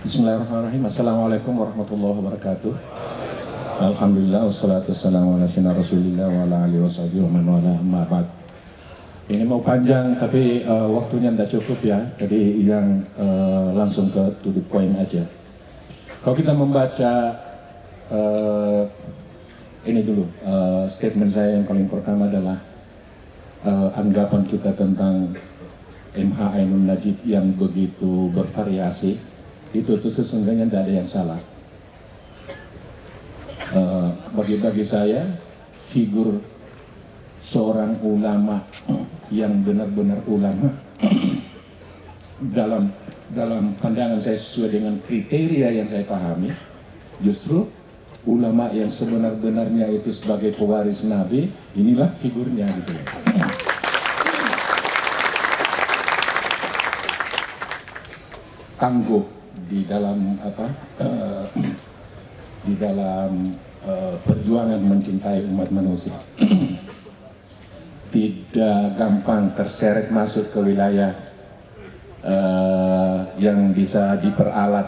Bismillahirrahmanirrahim. Assalamualaikum warahmatullahi wabarakatuh. Alhamdulillah wassalatu wassalamu ala sayyidina Rasulillah wa ala alihi washabihi wa man wala amma ba'd. Ini mau panjang tapi waktunya tidak cukup ya. Jadi yang langsung ke to the point aja. Kalau kita membaca ini dulu, statement saya yang paling pertama adalah anggapan kita tentang MH Ainun Najib yang begitu bervariasi, itu tuh sesungguhnya tidak ada yang salah. Bagi saya, figur seorang ulama yang benar-benar ulama dalam pandangan saya sesuai dengan kriteria yang saya pahami, justru ulama yang sebenar-benarnya itu sebagai pewaris Nabi, inilah figurnya gitu. Tangguh di dalam perjuangan mencintai umat manusia. Tidak gampang terseret masuk ke wilayah yang bisa diperalat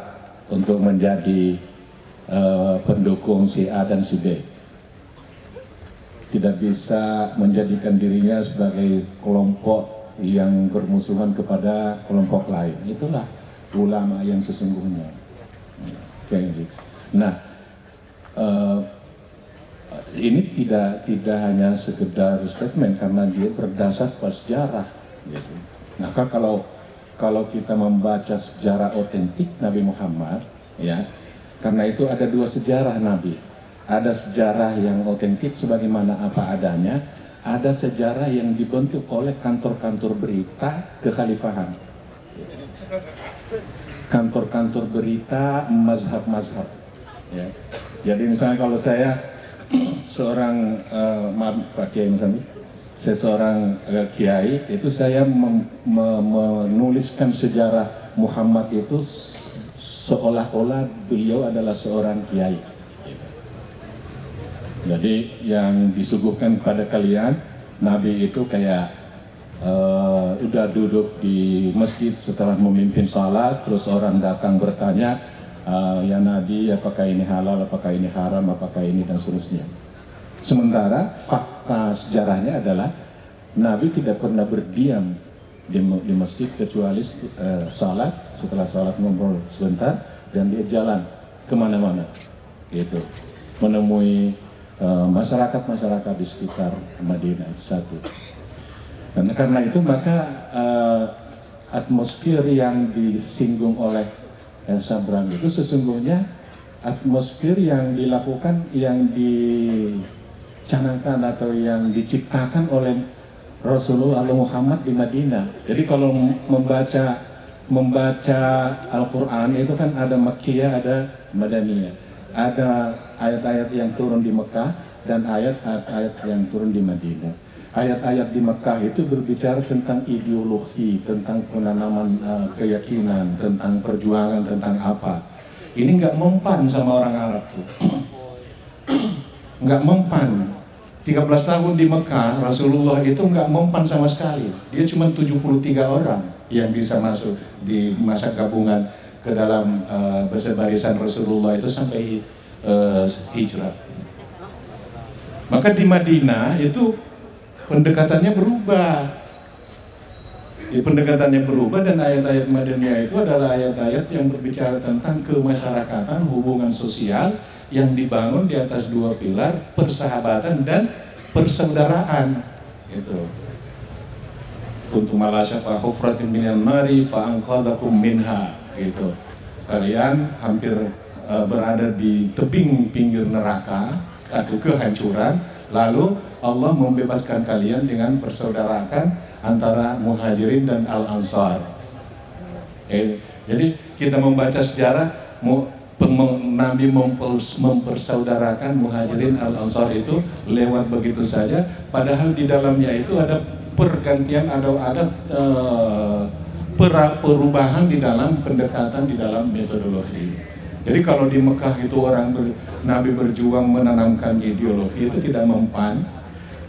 untuk menjadi pendukung si A dan si B. Tidak bisa menjadikan dirinya sebagai kelompok yang bermusuhan kepada kelompok lain. Itulah ulama yang sesungguhnya. Kayak gitu. Nah, ini tidak hanya sekedar statement karena dia berdasar pada sejarah. Gitu. Nah, kalau kita membaca sejarah otentik Nabi Muhammad, ya, karena itu ada dua sejarah Nabi. Ada sejarah yang otentik sebagaimana apa adanya, ada sejarah yang dibentuk oleh kantor-kantor berita kekhalifahan. Kantor-kantor berita mazhab-mazhab. Ya. Jadi misalnya kalau saya seorang Pak Kiai misalnya, saya seorang Kiai, itu saya menuliskan sejarah Muhammad itu seolah-olah beliau adalah seorang Kiai. Jadi yang disuguhkan kepada kalian, Nabi itu kayak udah duduk di masjid setelah memimpin salat, terus orang datang bertanya, ya Nabi, apakah ini halal, apakah ini haram, apakah ini dan seterusnya. Sementara fakta sejarahnya adalah Nabi tidak pernah berdiam di masjid kecuali salat, setelah salat ngobrol sebentar dan dia jalan kemana-mana, gitu, menemui masyarakat di sekitar Madinah itu satu. Karena itu maka atmosfer yang disinggung oleh Elsa Brang itu sesungguhnya atmosfer yang dilakukan, yang dicanangkan atau yang diciptakan oleh Rasulullah Muhammad di Madinah. Jadi kalau membaca Al-Quran itu kan ada Makkiyah, ada Madaniyah. Ada ayat-ayat yang turun di Mekah dan ayat-ayat yang turun di Madinah. Ayat-ayat di Mekah itu berbicara tentang ideologi, tentang penanaman keyakinan, tentang perjuangan, tentang apa. Ini nggak mempan sama orang Arab tuh. Nggak mempan. 13 tahun di Mekah, Rasulullah itu nggak mempan sama sekali. Dia cuma 73 orang yang bisa masuk di masa gabungan ke dalam barisan Rasulullah itu sampai hijrah. Maka di Madinah itu pendekatannya berubah. Pendekatannya berubah dan ayat-ayat Madaniyah itu adalah ayat-ayat yang berbicara tentang kemasyarakatan, hubungan sosial yang dibangun di atas dua pilar, persahabatan dan persaudaraan. Gitu. Kuntum ala syafa hufratin minan nari fa anqadhakum minha. Gitu. Kalian hampir berada di tebing pinggir neraka atau kehancuran, lalu Allah membebaskan kalian dengan persaudaraan antara Muhajirin dan Al-Ansar. Jadi kita membaca sejarah Nabi mempersaudarakan Muhajirin Al-Ansar itu lewat begitu saja, padahal di dalamnya itu ada pergantian, ada perubahan di dalam pendekatan, di dalam metodologi. Jadi kalau di Mekah itu Nabi berjuang menanamkan ideologi itu tidak mempan,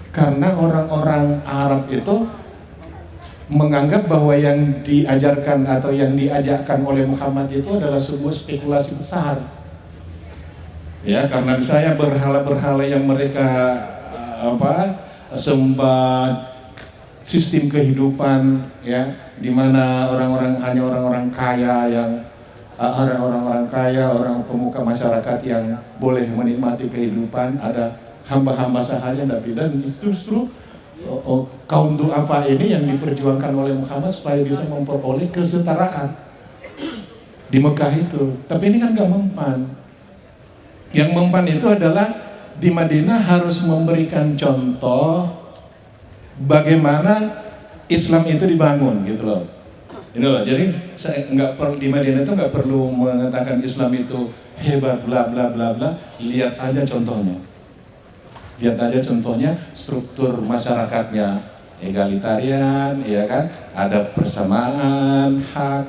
karena orang-orang Arab itu menganggap bahwa yang diajarkan atau yang diajarkan oleh Muhammad itu adalah sebuah spekulasi besar. Ya, karena misalnya berhala-berhala yang mereka sembah, sistem kehidupan ya, di mana hanya orang-orang kaya yang orang-orang kaya, orang pemuka masyarakat yang boleh menikmati kehidupan, ada hamba-hamba sahaja, tapi dan justru kaum du'afa ini yang diperjuangkan oleh Muhammad supaya bisa memperoleh kesetaraan di Mekah itu. Tapi ini kan gak mempan. Yang mempan itu adalah di Madinah harus memberikan contoh bagaimana Islam itu dibangun gitu loh. Ini loh, jadi saya nggak perlu di Madinah itu nggak perlu mengatakan Islam itu hebat bla bla bla bla. Lihat aja contohnya. Lihat aja contohnya, struktur masyarakatnya egalitarian, ya kan? Ada persamaan hak,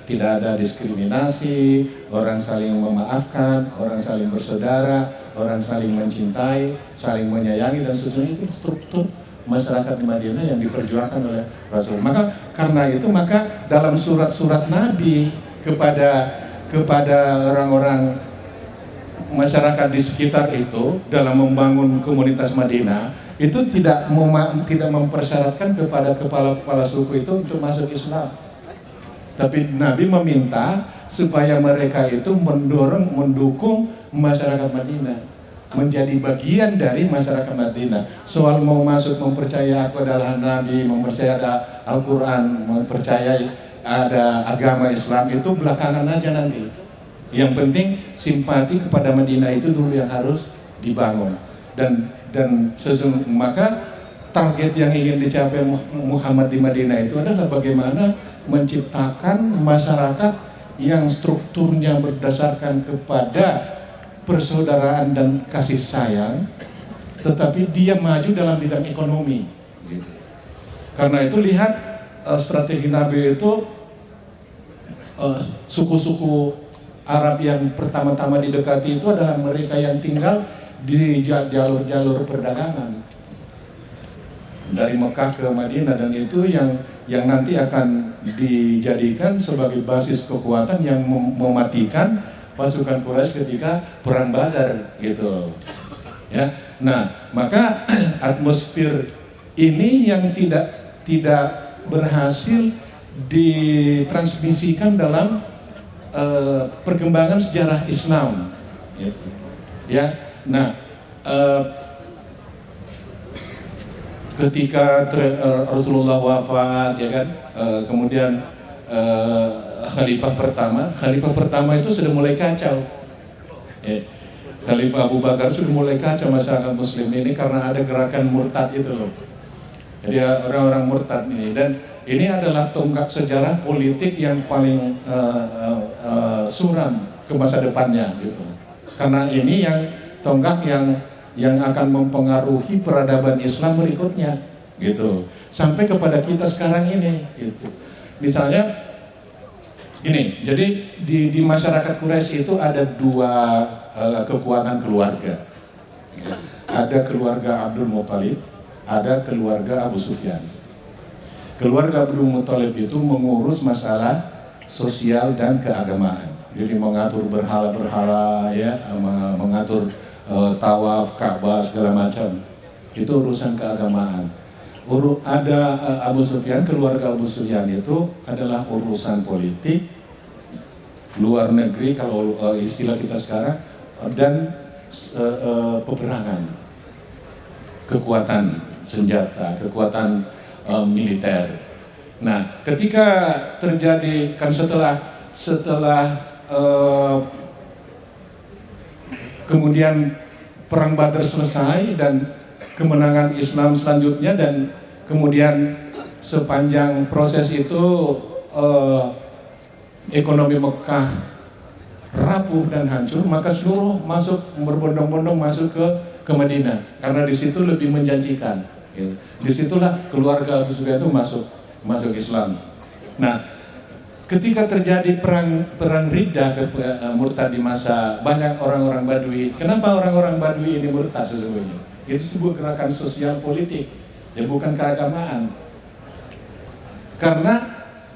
tidak ada diskriminasi, orang saling memaafkan, orang saling bersaudara, orang saling mencintai, saling menyayangi, dan seterusnya. Itu struktur masyarakat di Madinah yang diperjuangkan oleh Rasul. Maka karena itu, maka dalam surat-surat Nabi kepada orang-orang masyarakat di sekitar itu dalam membangun komunitas Madinah itu tidak mempersyaratkan kepada kepala-kepala suku itu untuk masuk Islam. Tapi Nabi meminta supaya mereka itu mendukung masyarakat Madinah, menjadi bagian dari masyarakat Madinah. Soal mau masuk mempercayai aku adalah Nabi, mempercayai ada Al-Quran, mempercayai ada agama Islam, itu belakangan aja nanti. Yang penting simpati kepada Madinah itu dulu yang harus dibangun. Dan sesungguhnya maka target yang ingin dicapai Muhammad di Madinah itu adalah bagaimana menciptakan masyarakat yang strukturnya berdasarkan kepada persaudaraan dan kasih sayang, tetapi dia maju dalam bidang ekonomi. Karena itu lihat strategi Nabi itu, suku-suku Arab yang pertama-tama didekati itu adalah mereka yang tinggal di jalur-jalur perdagangan dari Mekah ke Madinah, dan itu yang nanti akan dijadikan sebagai basis kekuatan yang mematikan pasukan Quraisy ketika perang Badar gitu. Ya. Nah, maka atmosfer ini yang tidak berhasil ditransmisikan dalam perkembangan sejarah Islam. Ya. Nah, ketika Rasulullah wafat, ya kan, kemudian Khalifah pertama itu sudah mulai kacau. Khalifah Abu Bakar sudah mulai kacau masyarakat Muslim ini karena ada gerakan murtad itu loh. Jadi orang-orang murtad ini, dan ini adalah tonggak sejarah politik yang paling suram ke masa depannya gitu. Karena ini yang tonggak yang akan mempengaruhi peradaban Islam berikutnya gitu, sampai kepada kita sekarang ini gitu. Misalnya gini, jadi di masyarakat Quraisy itu ada dua kekuatan keluarga. Ada keluarga Abdul Muthalib, ada keluarga Abu Sufyan. Keluarga Abdul Muthalib itu mengurus masalah sosial dan keagamaan. Jadi mengatur berhala-berhala, ya, mengatur tawaf, Ka'bah, segala macam. Itu urusan keagamaan. Ada Abu Sufyan, keluarga Abu Sufyan itu adalah urusan politik, luar negeri kalau istilah kita sekarang, dan peperangan, kekuatan senjata, kekuatan militer. Nah, ketika terjadi kan setelah kemudian perang Badar selesai dan kemenangan Islam selanjutnya, dan kemudian sepanjang proses itu ekonomi Mekah rapuh dan hancur, maka seluruh berbondong-bondong masuk ke Madinah karena di situ lebih menjanjikan. Disitulah keluarga Abu Sufyan itu masuk Islam. Nah, ketika terjadi perang Riddah murtad di masa banyak orang-orang Badui. Kenapa orang-orang Badui ini murtad sesungguhnya? Itu sebuah gerakan sosial politik, ya bukan keagamaan. Karena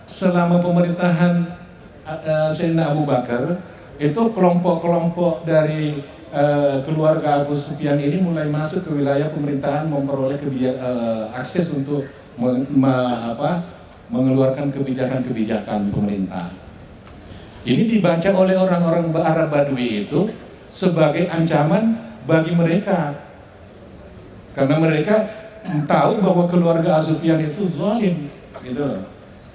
selama pemerintahan Sayyidina Abu Bakar itu kelompok-kelompok dari keluarga Abu Sufyan ini mulai masuk ke wilayah pemerintahan, memperoleh akses untuk mengeluarkan kebijakan-kebijakan pemerintah. Ini dibaca oleh orang-orang Arab Badui itu sebagai ancaman bagi mereka, karena mereka tahu bahwa keluarga Abu Sufyan itu zalim, gitu.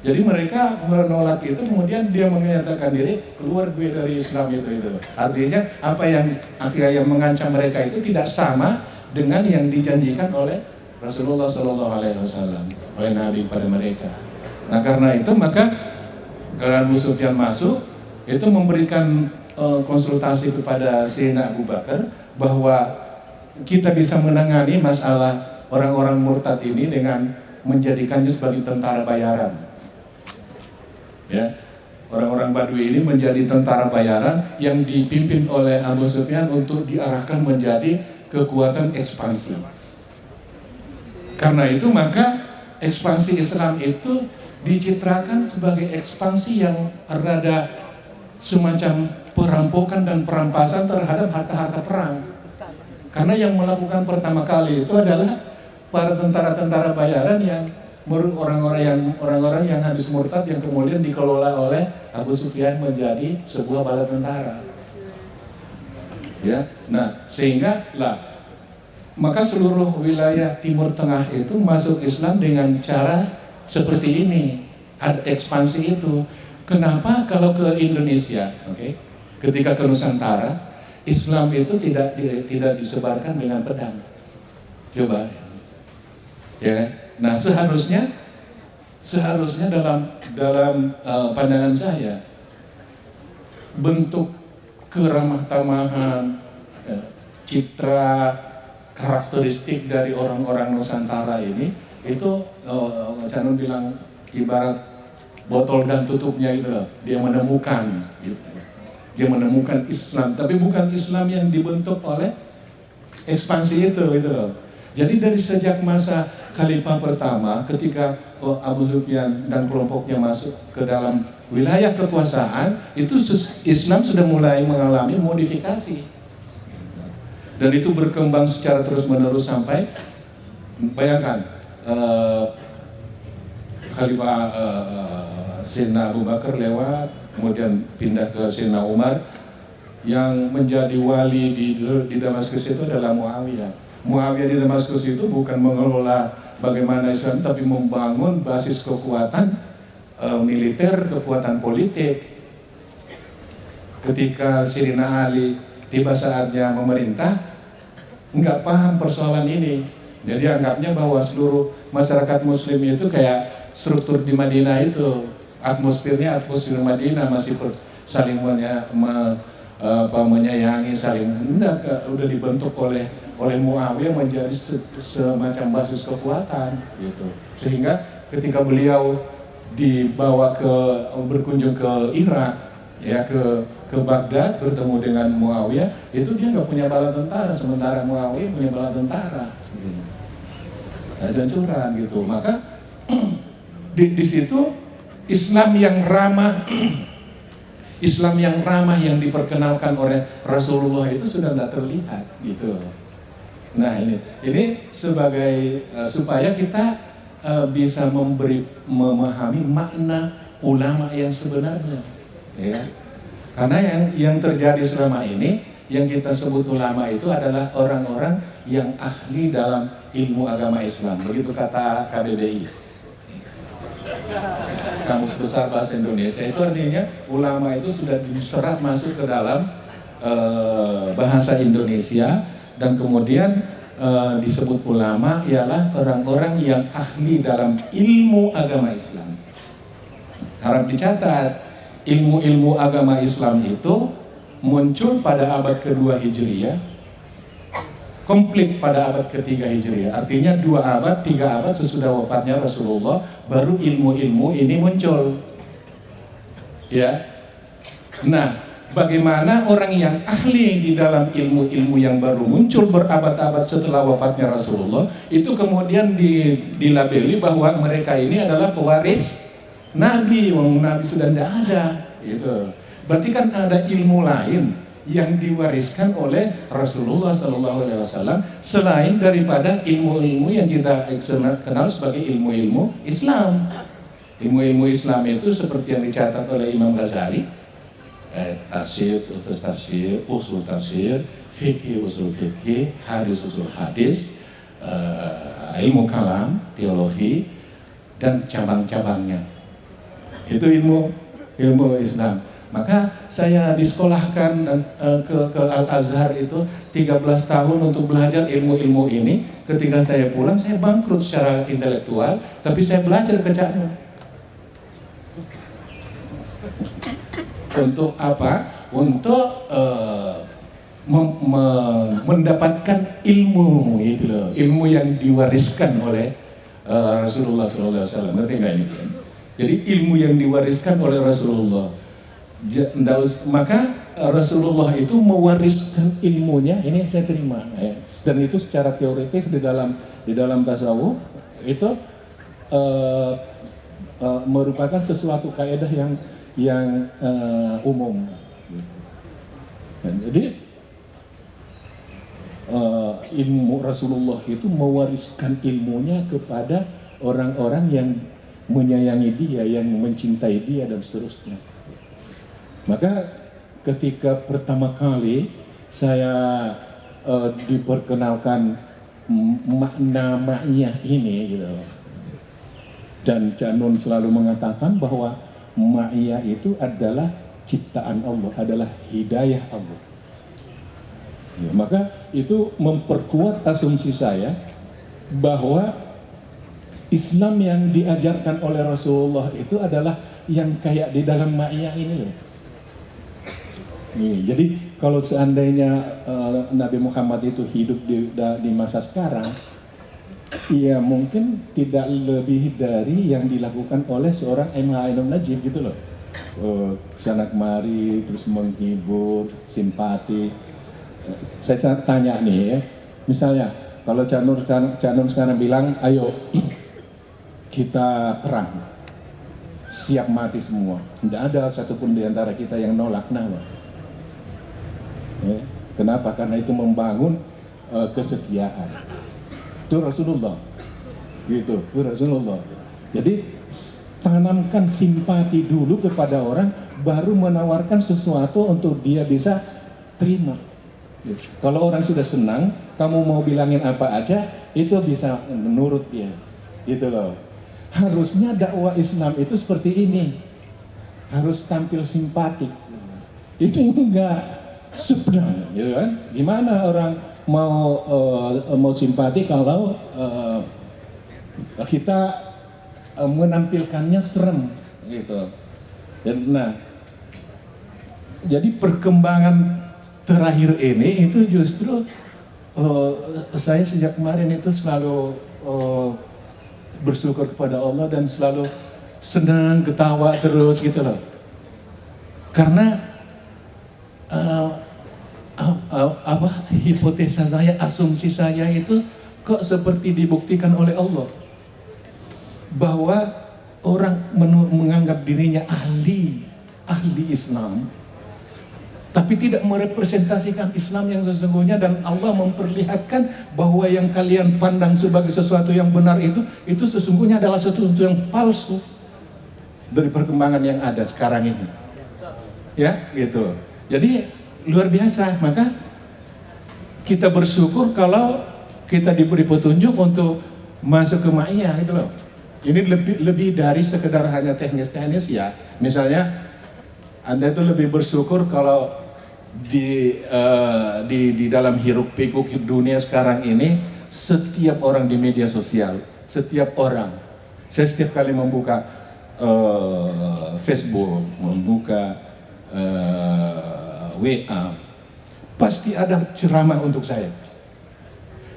Jadi mereka menolak itu, kemudian dia menyatakan diri, keluar gue dari Islam itu. Artinya apa yang mengancam mereka itu tidak sama dengan yang dijanjikan oleh Rasulullah SAW, oleh Nabi pada mereka. Nah karena itu maka Abu Sufyan masuk, itu memberikan konsultasi kepada Sayyidina Abu Bakar bahwa kita bisa menangani masalah orang-orang murtad ini dengan menjadikannya sebagai tentara bayaran. Ya, orang-orang Badui ini menjadi tentara bayaran yang dipimpin oleh Abu Sufyan untuk diarahkan menjadi kekuatan ekspansi. Karena itu maka ekspansi Islam itu dicitrakan sebagai ekspansi yang rada semacam perampokan dan perampasan terhadap harta-harta perang. Karena yang melakukan pertama kali itu adalah para tentara-tentara bayaran yang orang-orang yang habis murtad, yang kemudian dikelola oleh Abu Sufyan menjadi sebuah bala tentara. Ya, nah sehingga maka seluruh wilayah Timur Tengah itu masuk Islam dengan cara seperti ini, ada ekspansi itu. Kenapa kalau ke Indonesia, ketika ke Nusantara, Islam itu tidak disebarkan dengan pedang? Coba, ya. Nah seharusnya dalam pandangan saya bentuk keramah tamahan, citra karakteristik dari orang-orang Nusantara ini itu Canon bilang ibarat botol dan tutupnya itu loh. Dia menemukan gitu. Dia menemukan Islam, tapi bukan Islam yang dibentuk oleh ekspansi itu gitu loh. Jadi dari sejak masa Khalifah pertama, ketika Abu Sufyan dan kelompoknya masuk ke dalam wilayah kekuasaan, itu Islam sudah mulai mengalami modifikasi. Dan itu berkembang secara terus-menerus sampai, bayangkan, Khalifah Sayyidina Abu Bakar lewat, kemudian pindah ke Sayyidina Umar, yang menjadi wali di Damaskus itu adalah Muawiyah. Muawiyah di Damaskus itu bukan mengelola bagaimana Islam, tapi membangun basis kekuatan militer, kekuatan politik. Ketika Sayyidina Ali tiba saatnya memerintah, nggak paham persoalan ini. Jadi anggapnya bahwa seluruh masyarakat Muslim itu kayak struktur di Madinah itu, atmosfer Madinah masih saling menyayangi, saling hendak udah dibentuk oleh Muawiyah menjadi semacam basis kekuatan gitu. Sehingga ketika beliau dibawa berkunjung ke Irak, ya ke Baghdad bertemu dengan Muawiyah, itu dia nggak punya bala tentara, sementara Muawiyah punya bala tentara gitu. Dan curang gitu. Maka di situ Islam yang ramah yang diperkenalkan oleh Rasulullah itu sudah tidak terlihat gitu. Nah ini sebagai supaya kita bisa memahami makna ulama yang sebenarnya, ya. Karena yang terjadi selama ini yang kita sebut ulama itu adalah orang-orang yang ahli dalam ilmu agama Islam. Begitu kata KBBI, Kamus Besar Bahasa Indonesia. Itu artinya ulama itu sudah diserap masuk ke dalam bahasa Indonesia, dan kemudian disebut ulama ialah orang-orang yang ahli dalam ilmu agama Islam. Harap dicatat, ilmu-ilmu agama Islam itu muncul pada abad kedua Hijriyah, komplit pada abad ketiga Hijriyah. Artinya 2 abad, 3 abad sesudah wafatnya Rasulullah, baru ilmu-ilmu ini muncul. Ya. Nah, bagaimana orang yang ahli di dalam ilmu-ilmu yang baru muncul berabad-abad setelah wafatnya Rasulullah itu kemudian dilabeli bahwa mereka ini adalah pewaris Nabi, wong Nabi sudah tidak ada, gitu. Berarti kan ada ilmu lain yang diwariskan oleh Rasulullah SAW selain daripada ilmu-ilmu yang kita kenal sebagai ilmu-ilmu Islam. Ilmu-ilmu Islam itu seperti yang dicatat oleh Imam Ghazali, tafsir, usul tafsir, fikih, usul fikih, hadis, usul hadis, ilmu kalam, teologi, dan cabang-cabangnya. Itu ilmu Islam. Maka saya disekolahkan ke Al-Azhar itu 13 tahun untuk belajar ilmu-ilmu ini. Ketika saya pulang, saya bangkrut secara intelektual, tapi saya belajar ke Caknur. Untuk apa? Untuk mendapatkan ilmu itu loh, ilmu yang diwariskan oleh Rasulullah SAW. Ngerti nggak ini? Jadi ilmu yang diwariskan oleh Rasulullah. Maka Rasulullah itu mewariskan ilmunya. Ini yang saya terima. Dan itu secara teoritis di dalam tasawuf itu merupakan sesuatu kaidah yang umum. Dan jadi ilmu Rasulullah itu mewariskan ilmunya kepada orang-orang yang menyayangi dia, yang mencintai dia dan seterusnya. Maka ketika pertama kali saya diperkenalkan makna ma'iyah ini gitu, dan Cak Nun selalu mengatakan bahwa ma'iyah itu adalah ciptaan Allah, adalah hidayah Allah. Ya, maka itu memperkuat asumsi saya bahwa Islam yang diajarkan oleh Rasulullah itu adalah yang kayak di dalam ma'iyah ini loh. Nih, jadi kalau seandainya Nabi Muhammad itu hidup di masa sekarang, ya mungkin tidak lebih dari yang dilakukan oleh seorang M.H. Ainun Najib gitu loh. Kesana kemari, terus menghibur, simpati. Saya tanya nih ya, misalnya kalau Cak Nun sekarang bilang, ayo kita perang, siap mati semua. Tidak ada satupun di antara kita yang nolak, kenapa? Kenapa? Karena itu membangun kesetiaan. Itu Rasulullah, gitu. Itu Rasulullah. Jadi tanamkan simpati dulu kepada orang, baru menawarkan sesuatu untuk dia bisa terima. Kalau orang sudah senang, kamu mau bilangin apa aja, itu bisa menurut dia, gitu loh. Harusnya dakwah Islam itu seperti ini, harus tampil simpatik. Itu enggak sebenarnya, gitu kan? Gimana orang mau simpati kalau kita menampilkannya serem, gitu. Dan jadi perkembangan terakhir ini itu justru saya sejak kemarin itu selalu bersyukur kepada Allah dan selalu senang, ketawa terus gitu loh. Karena hipotesa saya, asumsi saya itu kok seperti dibuktikan oleh Allah bahwa orang menganggap dirinya ahli Islam, tapi tidak merepresentasikan Islam yang sesungguhnya, dan Allah memperlihatkan bahwa yang kalian pandang sebagai sesuatu yang benar itu sesungguhnya adalah sesuatu yang palsu dari perkembangan yang ada sekarang ini. Ya, gitu. Jadi luar biasa. Maka kita bersyukur kalau kita diberi petunjuk untuk masuk ke ma'iyah gitu loh. Ini lebih dari sekedar hanya teknis-teknis ya. Misalnya Anda itu lebih bersyukur kalau di dalam hiruk pikuk dunia sekarang ini, setiap orang di media sosial, setiap orang, saya setiap kali membuka Facebook, membuka WA, pasti ada ceramah untuk saya.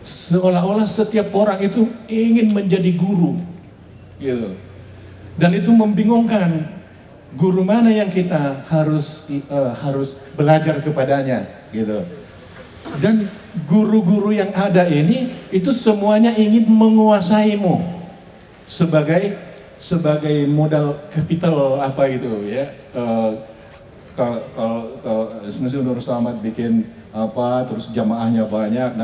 Seolah-olah setiap orang itu ingin menjadi guru, gitu. Dan itu membingungkan. Guru mana yang kita harus belajar kepadanya, gitu. Dan guru-guru yang ada ini itu semuanya ingin menguasaimu sebagai modal kapital apa itu ya. Kalau Nur Selamat bikin apa terus jamaahnya banyak,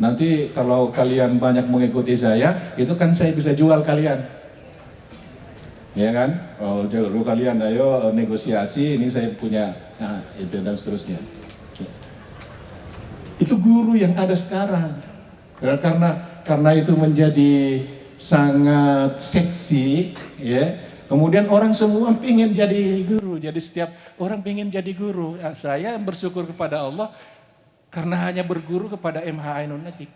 nanti kalau kalian banyak mengikuti saya, itu kan saya bisa jual kalian. Ya kan? Oh, dulu kalian ayo negosiasi, ini saya punya, nah itu dan seterusnya. Itu guru yang ada sekarang. Karena itu menjadi sangat seksi, ya. Kemudian orang semua ingin jadi guru, jadi setiap orang ingin jadi guru. Nah, saya bersyukur kepada Allah karena hanya berguru kepada MH Ainun Najib.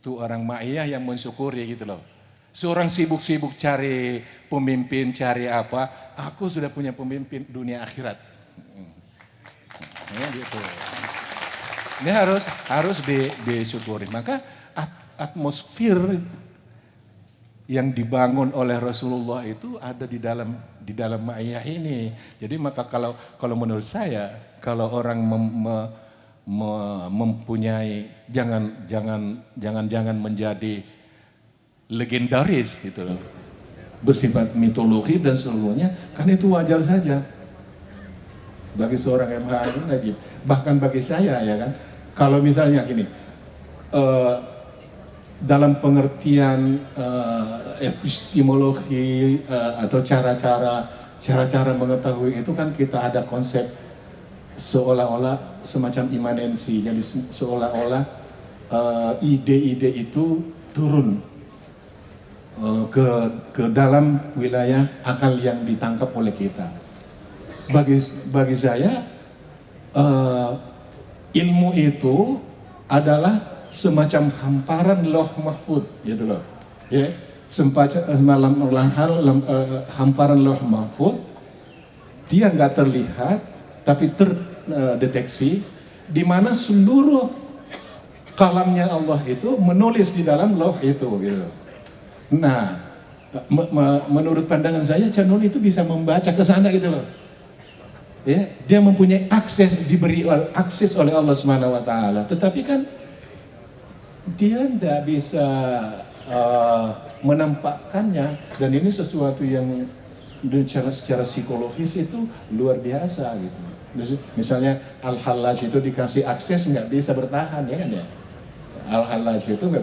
Itu orang Ma'iyah yang mensyukuri gitu loh. Seorang sibuk-sibuk cari pemimpin, cari apa, aku sudah punya pemimpin dunia akhirat. Ya, gitu. Ini harus disyukuri. Maka atmosfer yang dibangun oleh Rasulullah itu ada di dalam Ma'iyah ini. Jadi maka kalau menurut saya, kalau orang mempunyai jangan menjadi legendaris gitu loh, bersifat mitologi dan seluruhnya, kan itu wajar saja bagi seorang MH Ainun Najib. Bahkan bagi saya ya kan, kalau misalnya gini, dalam pengertian epistemologi atau cara-cara mengetahui itu kan kita ada konsep seolah-olah semacam imanensi, jadi seolah-olah ide-ide itu turun ke dalam wilayah akal yang ditangkap oleh kita. Bagi saya ilmu itu adalah semacam hamparan loh mahfud gitu loh, ya, hamparan loh mahfud. Dia nggak terlihat tapi terdeteksi, di mana seluruh kalamnya Allah itu menulis di dalam loh itu gitu. Nah, menurut pandangan saya, Canun itu bisa membaca ke sana gitu loh. Ya, dia mempunyai diberi akses oleh Allah Subhanahu wa taala. Tetapi kan dia tidak bisa menampakkannya, dan ini sesuatu yang secara psikologis itu luar biasa gitu. Misalnya Al-Hallaj itu dikasih akses nggak bisa bertahan, ya kan ya. Al-Hallaj itu nggak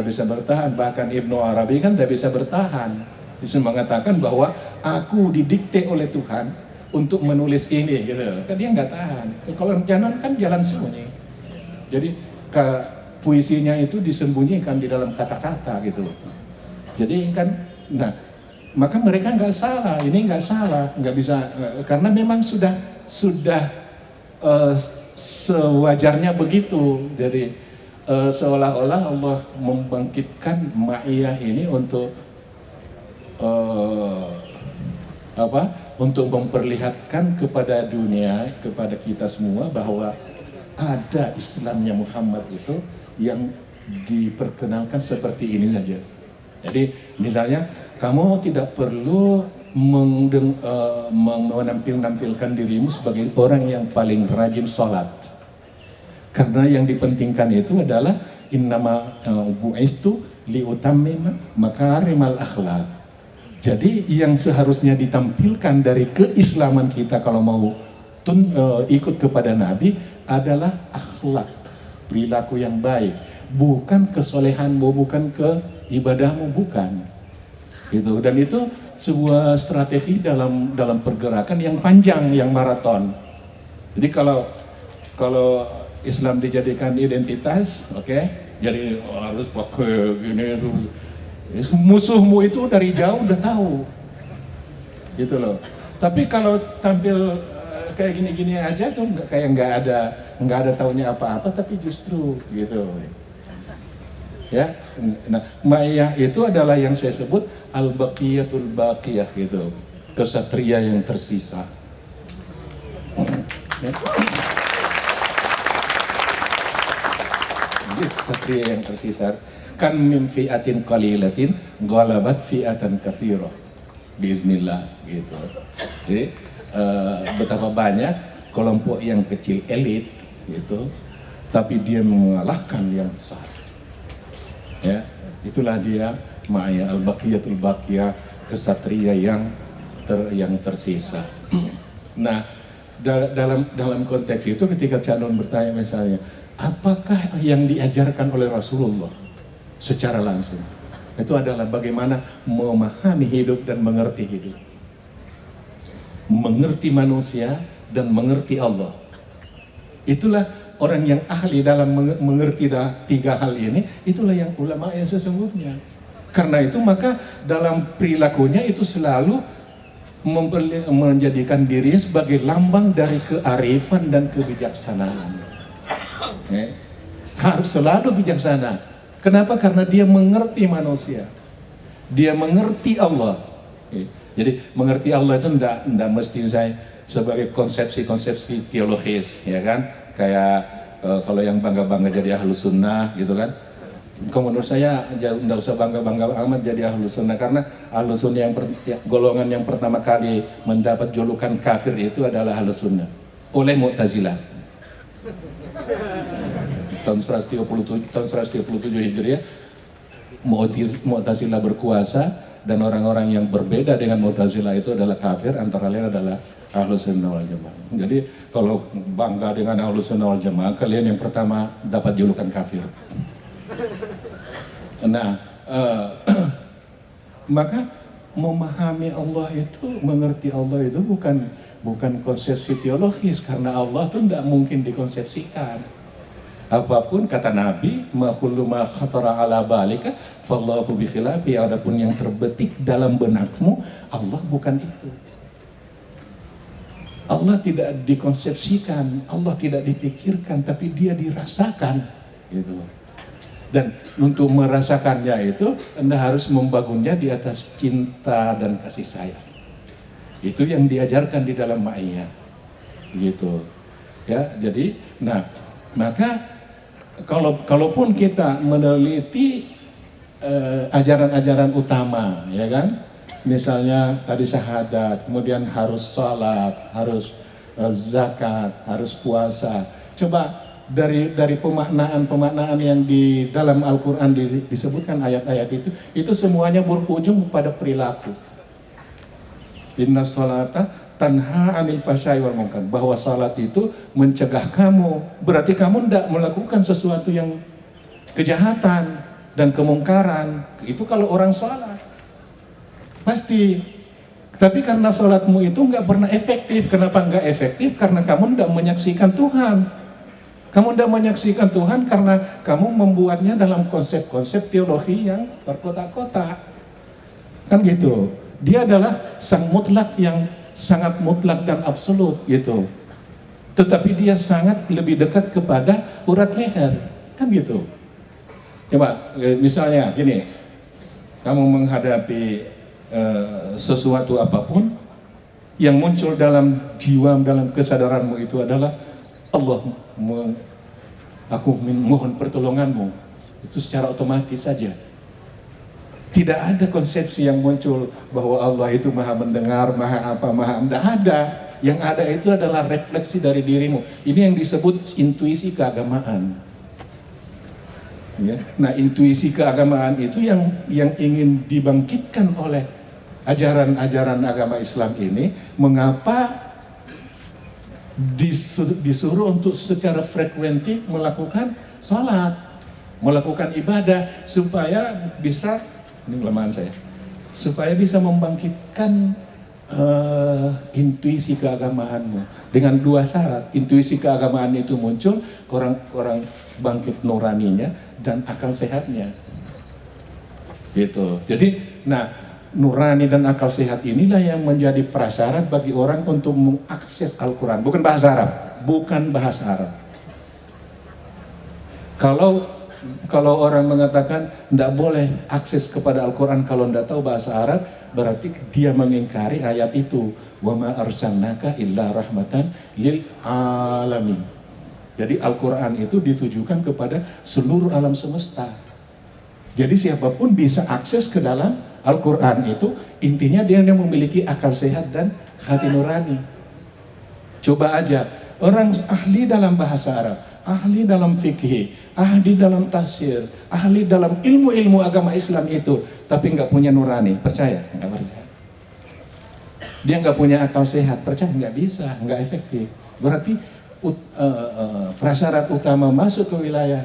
bisa bertahan, bahkan Ibnu Arabi kan tidak bisa bertahan. Dia mengatakan bahwa aku didikte oleh Tuhan untuk menulis ini, gitu. Kan dia nggak tahan. Kalau Canon kan jalan sembunyi. Jadi puisinya itu disembunyikan di dalam kata-kata, gitu. Jadi kan, nah maka mereka nggak salah, ini nggak salah, nggak bisa, karena memang sudah sewajarnya begitu. Jadi seolah-olah Allah membangkitkan Ma'iyah ini untuk untuk memperlihatkan kepada dunia, kepada kita semua, bahwa ada Islamnya Muhammad itu yang diperkenalkan seperti ini saja. Jadi misalnya kamu tidak perlu menampilkan dirimu sebagai orang yang paling rajin sholat, karena yang dipentingkan itu adalah innama bu'istu liutammima makarimal akhlak. Jadi yang seharusnya ditampilkan dari keislaman kita kalau mau ikut kepada Nabi adalah akhlak, perilaku yang baik, bukan kesolehanmu, bukan keibadahmu, bukan. Gitu. Dan itu sebuah strategi dalam pergerakan yang panjang, yang maraton. Jadi kalau Islam dijadikan identitas, oke, jadi harus pakai gini, musuhmu itu dari jauh udah tahu, gitu loh. Tapi kalau tampil kayak gini-gini aja tuh nggak ada taunya apa-apa, tapi justru gitu. Ya, nah Ma'iyah itu adalah yang saya sebut al-baqiyatul baqiyah gitu, kesatria yang tersisa. Ya. Kesatria yang tersisa. Kan min fi'atin qalilatin ghalabat fi'atan katsira. Bismillah gitu. Jadi betapa banyak kelompok yang kecil elit gitu, tapi dia mengalahkan yang besar. Ya, itulah dia Ma'aya al-baqiyatul baqiyah, kesatria yang tersisa. Nah, dalam konteks itu ketika Canon bertanya misalnya, apakah yang diajarkan oleh Rasulullah secara langsung? Itu adalah bagaimana memahami hidup dan mengerti hidup. Mengerti manusia dan mengerti Allah. Itulah orang yang ahli dalam mengerti tiga hal ini, itulah yang ulama yang sesungguhnya. Karena itu maka dalam perilakunya itu selalu menjadikan dirinya sebagai lambang dari kearifan dan kebijaksanaan. Harus selalu bijaksana. Kenapa? Karena dia mengerti manusia. Dia mengerti Allah. Jadi mengerti Allah itu tidak mesti saya sebagai konsepsi teologis, ya kan? Kayak kalau yang bangga-bangga jadi ahlus sunnah gitu kan. Kalau menurut saya tidak usah bangga-bangga amat jadi ahlus sunnah, karena ahlus sunnah golongan yang pertama kali mendapat julukan kafir itu adalah ahlus sunnah oleh Mu'tazilah. Tahun 137 Hijriah Mu'tazilah berkuasa, dan orang-orang yang berbeda dengan Mu'tazilah itu adalah kafir, antara lain adalah Ahlus Sunnah wal Jamaah. Jadi kalau bangga dengan Ahlus Sunnah wal Jamaah, kalian yang pertama dapat julukan kafir. Nah, maka memahami Allah itu, mengerti Allah itu bukan konsepsi teologis, karena Allah itu tidak mungkin dikonsepsikan. Apapun kata Nabi, ma kullu ma khatara ala balika fallahu bi khilafi, adapun yang terbetik dalam benakmu, Allah bukan itu. Allah tidak dikonsepsikan, Allah tidak dipikirkan, tapi dia dirasakan gitu. Dan untuk merasakannya itu Anda harus membangunnya di atas cinta dan kasih sayang. Itu yang diajarkan di dalam Ma'iyah gitu. Ya, jadi maka kalaupun kita meneliti ajaran-ajaran utama, ya kan, misalnya tadi syahadat, kemudian harus sholat, harus zakat, harus puasa. Coba dari pemaknaan yang di dalam Al-Quran disebutkan ayat-ayat itu semuanya berujung pada perilaku. Inna sholata tanha anil fahsya'i wal munkar, bahwa salat itu mencegah kamu, berarti kamu tidak melakukan sesuatu yang kejahatan dan kemungkaran. Itu kalau orang salat pasti. Tapi karena salatmu itu nggak pernah efektif. Kenapa nggak efektif? Karena kamu tidak menyaksikan Tuhan. Kamu tidak menyaksikan Tuhan karena kamu membuatnya dalam konsep-konsep teologi yang berkotak-kotak, kan gitu. Dia adalah sang mutlak yang sangat mutlak dan absolut gitu. Tetapi dia sangat lebih dekat kepada urat leher, kan gitu. Coba misalnya gini, kamu menghadapi sesuatu apapun yang muncul dalam jiwa, dalam kesadaranmu itu adalah Allah, aku mohon pertolonganmu. Itu secara otomatis saja. Tidak ada konsepsi yang muncul bahwa Allah itu maha mendengar, maha apa, maha, tidak ada. Yang ada itu adalah refleksi dari dirimu. Ini yang disebut intuisi keagamaan. Ya. Nah, intuisi keagamaan itu yang ingin dibangkitkan oleh ajaran-ajaran agama Islam ini. Mengapa disuruh untuk secara frekuentif melakukan salat, melakukan ibadah, supaya bisa, ini kelemahan saya, supaya bisa membangkitkan intuisi keagamaanmu dengan dua syarat. Intuisi keagamaan itu muncul, orang bangkit nuraninya dan akal sehatnya gitu. Jadi nurani dan akal sehat inilah yang menjadi prasyarat bagi orang untuk mengakses Al-Quran. Bukan bahasa Arab. Kalau orang mengatakan tidak boleh akses kepada Al-Quran kalau tidak tahu bahasa Arab, berarti dia mengingkari ayat itu. Wa ma arsalnaka illa rahmatan lil alamin. Jadi Al-Quran itu ditujukan kepada seluruh alam semesta. Jadi siapapun bisa akses ke dalam Al-Quran itu intinya dia yang memiliki akal sehat dan hati nurani. Coba aja, orang ahli dalam bahasa Arab, ahli dalam fikih, ahli dalam tafsir, ahli dalam ilmu-ilmu agama Islam itu, tapi nggak punya nurani, percaya? Nggak percaya. Dia nggak punya akal sehat, percaya? Nggak bisa, nggak efektif. Berarti prasyarat utama masuk ke wilayah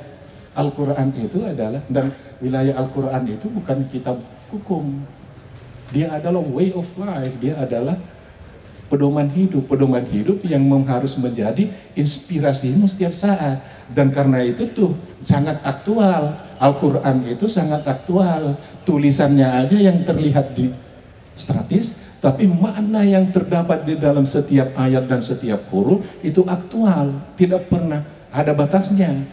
Al-Quran itu adalah, dan wilayah Al-Quran itu bukan kitab hukum, dia adalah way of life, dia adalah pedoman hidup yang harus menjadi inspirasimu setiap saat. Dan karena itu tuh sangat aktual, Al-Quran itu sangat aktual, tulisannya aja yang terlihat di statis, tapi makna yang terdapat di dalam setiap ayat dan setiap huruf itu aktual, tidak pernah ada batasnya.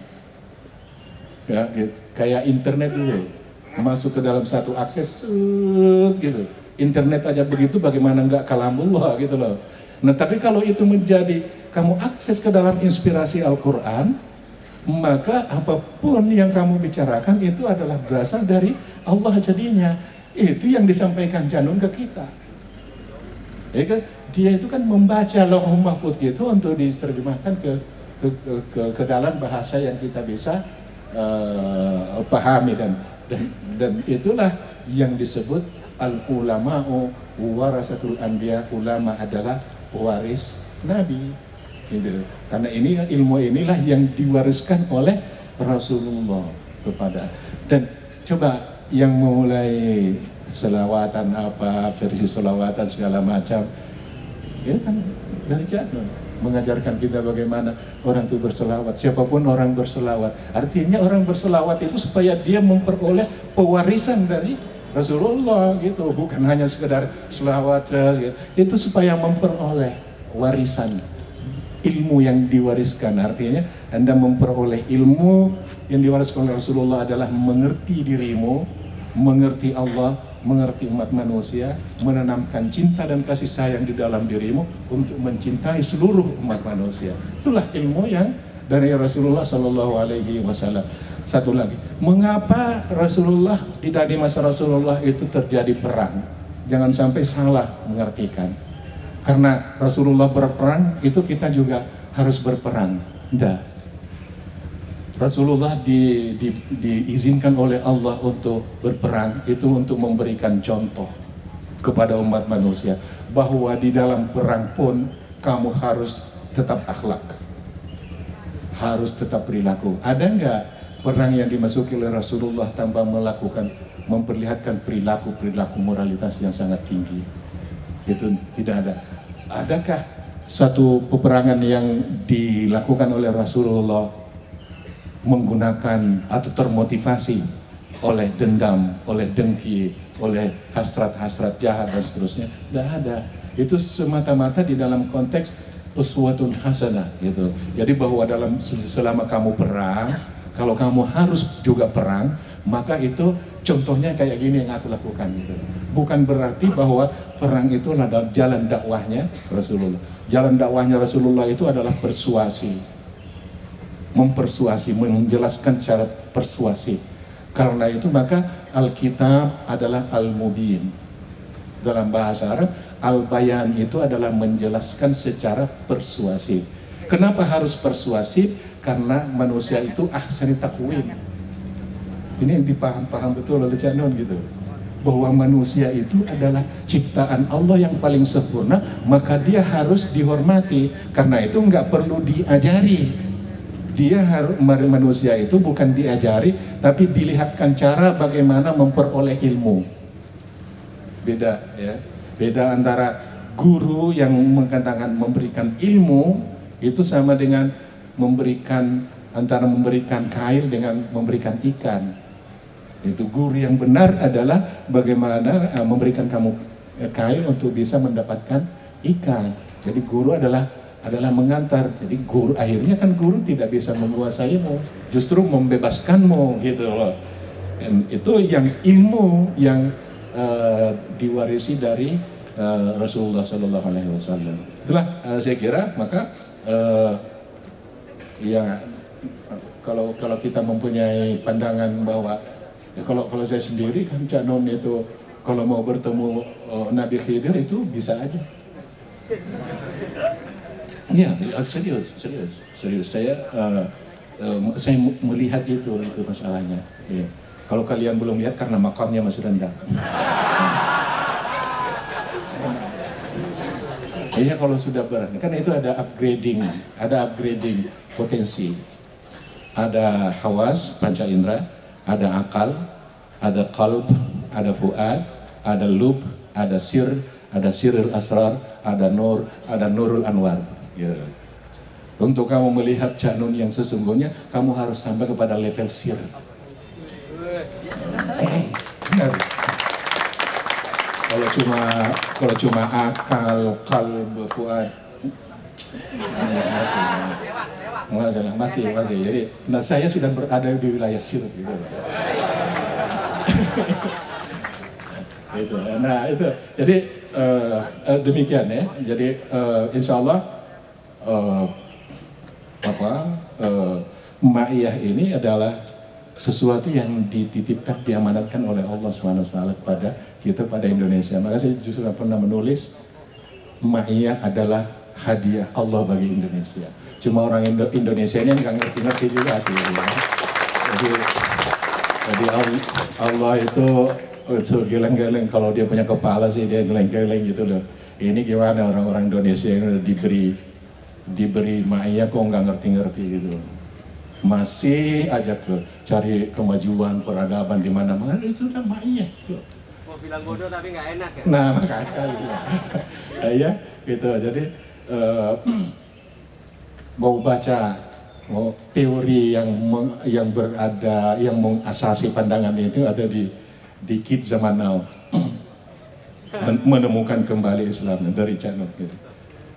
Ya, kayak internet dulu, masuk ke dalam satu akses gitu. Internet aja begitu, bagaimana enggak kalamullah gitu loh. Nah, tapi kalau itu menjadi kamu akses ke dalam inspirasi Al-Quran, maka apapun yang kamu bicarakan itu adalah berasal dari Allah jadinya. Itu yang disampaikan Janun ke kita. Ya kan? Dia itu kan membaca Lauhul Mahfuz gitu untuk diterjemahkan ke dalam bahasa yang kita bisa pahami, dan itulah yang disebut al-ulama'u warasatul anbiya. Ulama adalah pewaris nabi gitu. Karena ini ilmu inilah yang diwariskan oleh Rasulullah kepada. Dan coba yang mulai selawatan apa, versi selawatan segala macam, ya kan dari Janun mengajarkan kita bagaimana orang itu berselawat. Siapapun orang berselawat, artinya orang berselawat itu supaya dia memperoleh pewarisan dari Rasulullah gitu, bukan hanya sekedar selawat gitu. Itu supaya memperoleh warisan ilmu yang diwariskan. Artinya Anda memperoleh ilmu yang diwariskan oleh Rasulullah adalah mengerti dirimu, mengerti Allah, mengerti umat manusia, menanamkan cinta dan kasih sayang di dalam dirimu untuk mencintai seluruh umat manusia. Itulah ilmu yang dari Rasulullah Shallallahu Alaihi Wasallam. Satu lagi, mengapa Rasulullah di masa Rasulullah itu terjadi perang? Jangan sampai salah mengartikan. Karena Rasulullah berperang itu kita juga harus berperang. Tidak. Rasulullah diizinkan oleh Allah untuk berperang itu untuk memberikan contoh kepada umat manusia bahwa di dalam perang pun kamu harus tetap akhlak, harus tetap perilaku. Ada nggak perang yang dimasuki oleh Rasulullah tanpa memperlihatkan perilaku moralitas yang sangat tinggi? Itu tidak ada. Adakah satu peperangan yang dilakukan oleh Rasulullah menggunakan atau termotivasi oleh dendam, oleh dengki, oleh hasrat-hasrat jahat dan seterusnya? Tidak ada. Itu semata-mata di dalam konteks uswatun hasanah gitu. Jadi bahwa selama kamu perang, kalau kamu harus juga perang, maka itu contohnya kayak gini yang aku lakukan gitu. Bukan berarti bahwa perang itu adalah jalan dakwahnya Rasulullah. Jalan dakwahnya Rasulullah itu adalah persuasi, mempersuasi, menjelaskan secara persuasif. Karena itu maka Alkitab adalah Al-Mubin. Dalam bahasa Arab, Al-Bayan itu adalah menjelaskan secara persuasif. Kenapa harus persuasif? Karena manusia itu ahsani taqwim. Ini yang dipaham betul oleh Janun gitu. Bahwa manusia itu adalah ciptaan Allah yang paling sempurna, maka dia harus dihormati. Karena itu nggak perlu diajari. Dia harus, manusia itu bukan diajari, tapi dilihatkan cara bagaimana memperoleh ilmu. Beda ya, beda antara guru yang mengatakan memberikan ilmu itu sama dengan antara memberikan kail dengan memberikan ikan. Itu guru yang benar adalah bagaimana memberikan kamu kail untuk bisa mendapatkan ikan. Jadi guru adalah mengantar. Jadi guru akhirnya kan guru tidak bisa menguasaimu, justru membebaskanmu gitu loh. Dan itu yang ilmu yang diwarisi dari Rasulullah Shallallahu Alaihi Wasallam. Itulah saya kira maka ya kalau kita mempunyai pandangan bahwa ya kalau saya sendiri kan Cak Non itu kalau mau bertemu Nabi Khidir itu bisa aja. Iya, serius. Saya melihat itu masalahnya. Ya. Kalau kalian belum lihat karena makamnya masih rendah. Iya, kalau sudah berani, kan itu ada upgrading potensi. Ada hawas, panca indera, ada akal, ada qalb, ada fuad, ada lub, ada sirrul asrar, ada nurul anwar. Ya. Untuk kamu melihat Cak Nun yang sesungguhnya, kamu harus sampai kepada level sir. Benar. Kalau cuma akal, qalb, fuad, masih. Jadi, saya sudah berada di wilayah sir gitu. Gitu. Nah itu, jadi demikian ya. Jadi insya Allah ma'iyah ini adalah sesuatu yang dititipkan, diamanatkan oleh Allah SWT kepada kita, pada Indonesia. Maka saya justru pernah menulis ma'iyah adalah hadiah Allah bagi Indonesia. Cuma orang Indonesia ini nggak ngerti juga sih. Ya. Jadi Allah itu geleng-geleng, kalau dia punya kepala sih dia geleng-geleng gitu loh. Ini gimana orang-orang Indonesia yang udah diberi ma'iyah kok nggak ngerti-ngerti gitu. Masih aja cari kemajuan peradaban di mana-mana, itu udah ma'iyah. Mau bilang bodoh tapi nggak enak ya? Nah makanya ya gitu. Jadi mau baca teori yang mengasasi pandangan itu ada di Kids Zaman Now. Menemukan kembali Islam dari channel gitu.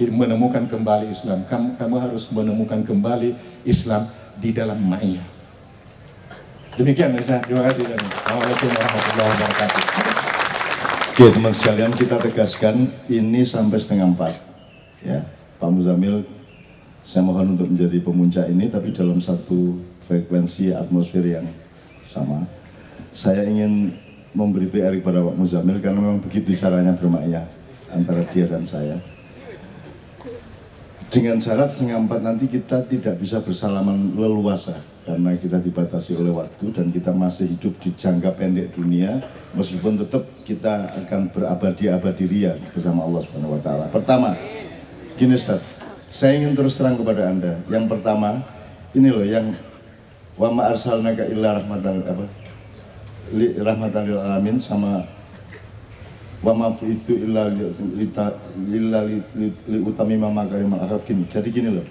Menemukan kembali Islam. Kamu harus menemukan kembali Islam di dalam ma'iyah. Demikian Ustaz, terima kasih. Assalamualaikum warahmatullahi wabarakatuh. Oke teman sekalian, kita tegaskan ini sampai 3:30 ya. Pak Muzamil, saya mohon untuk menjadi pemuncak ini, tapi dalam satu frekuensi atmosfer yang sama. Saya ingin memberi PR kepada Pak Muzamil karena memang begitu caranya berma'iyah antara dia dan saya. Dengan syarat 3:30 nanti kita tidak bisa bersalaman leluasa karena kita dibatasi oleh waktu dan kita masih hidup di jangka pendek dunia, meskipun tetap kita akan berabadi-abadi ria bersama Allah Subhanahu wa taala. Pertama, gini Ustaz, saya ingin terus terang kepada Anda. Yang pertama, ini loh yang wa ma arsalnaka illa rahmatan lil alamin sama wa ma itu illa li utamima makarimal akhlaq. Gini. Jadi gini loh.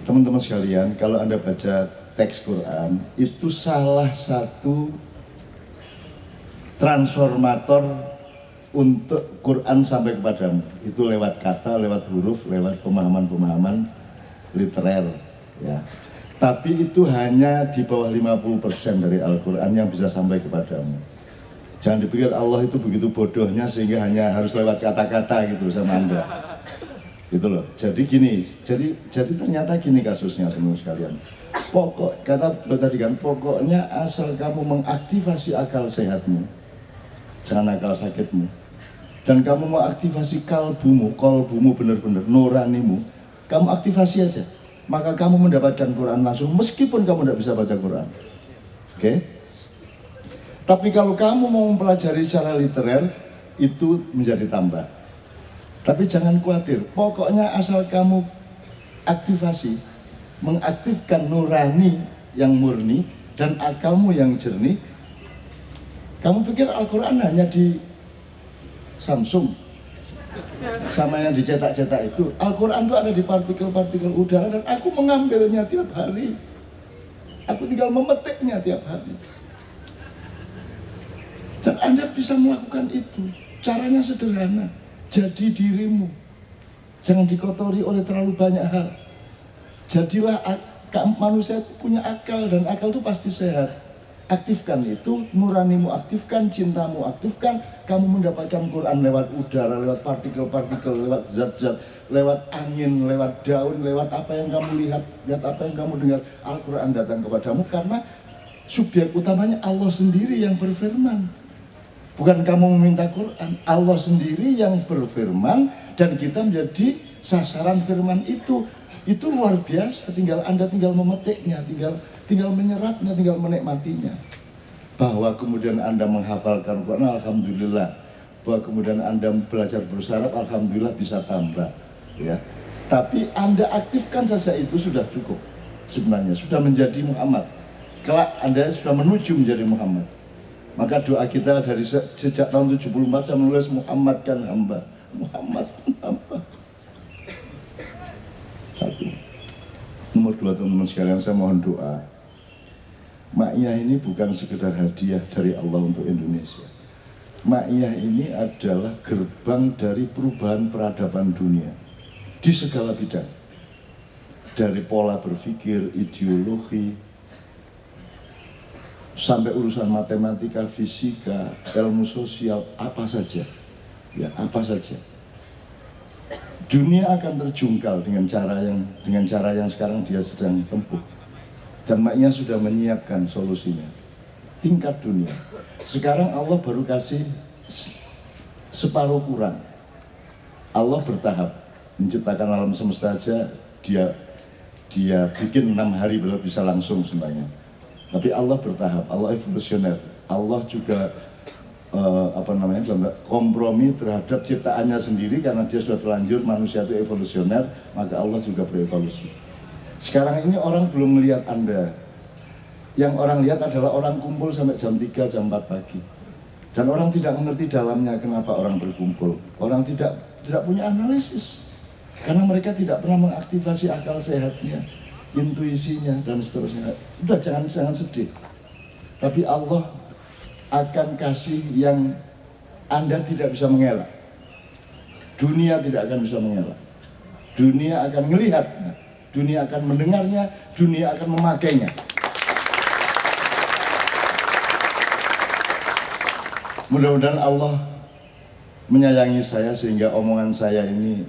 Teman-teman sekalian, kalau Anda baca teks Quran, itu salah satu transformator untuk Quran sampai kepadamu. Itu lewat kata, lewat huruf, lewat pemahaman-pemahaman literer ya. Tapi itu hanya di bawah 50% dari Al-Quran yang bisa sampai kepadamu. Jangan dipikir Allah itu begitu bodohnya sehingga hanya harus lewat kata-kata gitu sama Anda. Gitu loh. Jadi gini, jadi ternyata gini kasusnya teman-teman sekalian. Tadi kan, pokoknya asal kamu mengaktifasi akal sehatmu, jangan akal sakitmu. Dan kamu mau aktifasi kolbumu benar-benar, nuranimu, kamu aktifasi aja. Maka kamu mendapatkan Quran langsung meskipun kamu tidak bisa baca Quran. Oke? Tapi kalau kamu mau mempelajari secara literer, itu menjadi tambah. Tapi jangan khawatir, pokoknya asal kamu aktifasi, mengaktifkan nurani yang murni dan akalmu yang jernih. Kamu pikir Al-Quran hanya di Samsung sama yang dicetak-cetak itu? Al-Quran itu ada di partikel-partikel udara dan aku mengambilnya tiap hari. Aku tinggal memetiknya tiap hari. Dan Anda bisa melakukan itu. Caranya sederhana. Jadi dirimu. Jangan dikotori oleh terlalu banyak hal. Jadilah manusia itu punya akal dan akal itu pasti sehat. Aktifkan itu, nuranimu aktifkan, cintamu aktifkan. Kamu mendapatkan Quran lewat udara, lewat partikel-partikel, lewat zat-zat, lewat angin, lewat daun, lewat apa yang kamu lihat apa yang kamu dengar. Al-Quran datang kepadamu karena subjek utamanya Allah sendiri yang berfirman. Bukan kamu meminta Quran, Allah sendiri yang berfirman dan kita menjadi sasaran firman itu. Itu luar biasa. Anda tinggal memetiknya, tinggal menyerapnya, tinggal menikmatinya. Bahwa kemudian Anda menghafalkan Quran, alhamdulillah. Bahwa kemudian Anda belajar bahasa Arab, alhamdulillah bisa tambah. Ya. Tapi Anda aktifkan saja itu sudah cukup. Sebenarnya sudah menjadi Muhammad. Kelak Anda sudah menuju menjadi Muhammad. Maka doa kita dari sejak tahun 74 saya menulis Muhammad kan hamba. Muhammad kan hamba. Satu. Nomor dua, teman-teman sekalian, saya mohon doa. Ma'iyah ini bukan sekedar hadiah dari Allah untuk Indonesia. Ma'iyah ini adalah gerbang dari perubahan peradaban dunia di segala bidang. Dari pola berpikir, ideologi, sampai urusan matematika, fisika, ilmu sosial, apa saja. Ya, apa saja. Dunia akan terjungkal dengan cara yang sekarang dia sedang tempuh. Dan maknya sudah menyiapkan solusinya. Tingkat dunia. Sekarang Allah baru kasih separuh kurang. Allah bertahap menciptakan alam semesta aja dia bikin 6 hari belum bisa langsung semuanya. Tapi Allah bertahap, Allah evolusioner. Allah juga kompromi terhadap ciptaannya sendiri karena dia sudah terlanjur manusia itu evolusioner, maka Allah juga berevolusi. Sekarang ini orang belum melihat Anda. Yang orang lihat adalah orang kumpul sampai jam 3, jam 4 pagi. Dan orang tidak mengerti dalamnya kenapa orang berkumpul. Orang tidak punya analisis. Karena mereka tidak pernah mengaktifasi akal sehatnya, intuisinya, dan seterusnya. Udah, jangan sedih. Tapi Allah akan kasih yang Anda tidak bisa mengelak. Dunia tidak akan bisa mengelak. Dunia akan melihat, dunia akan mendengarnya, dunia akan memakainya. Mudah-mudahan Allah menyayangi saya sehingga omongan saya ini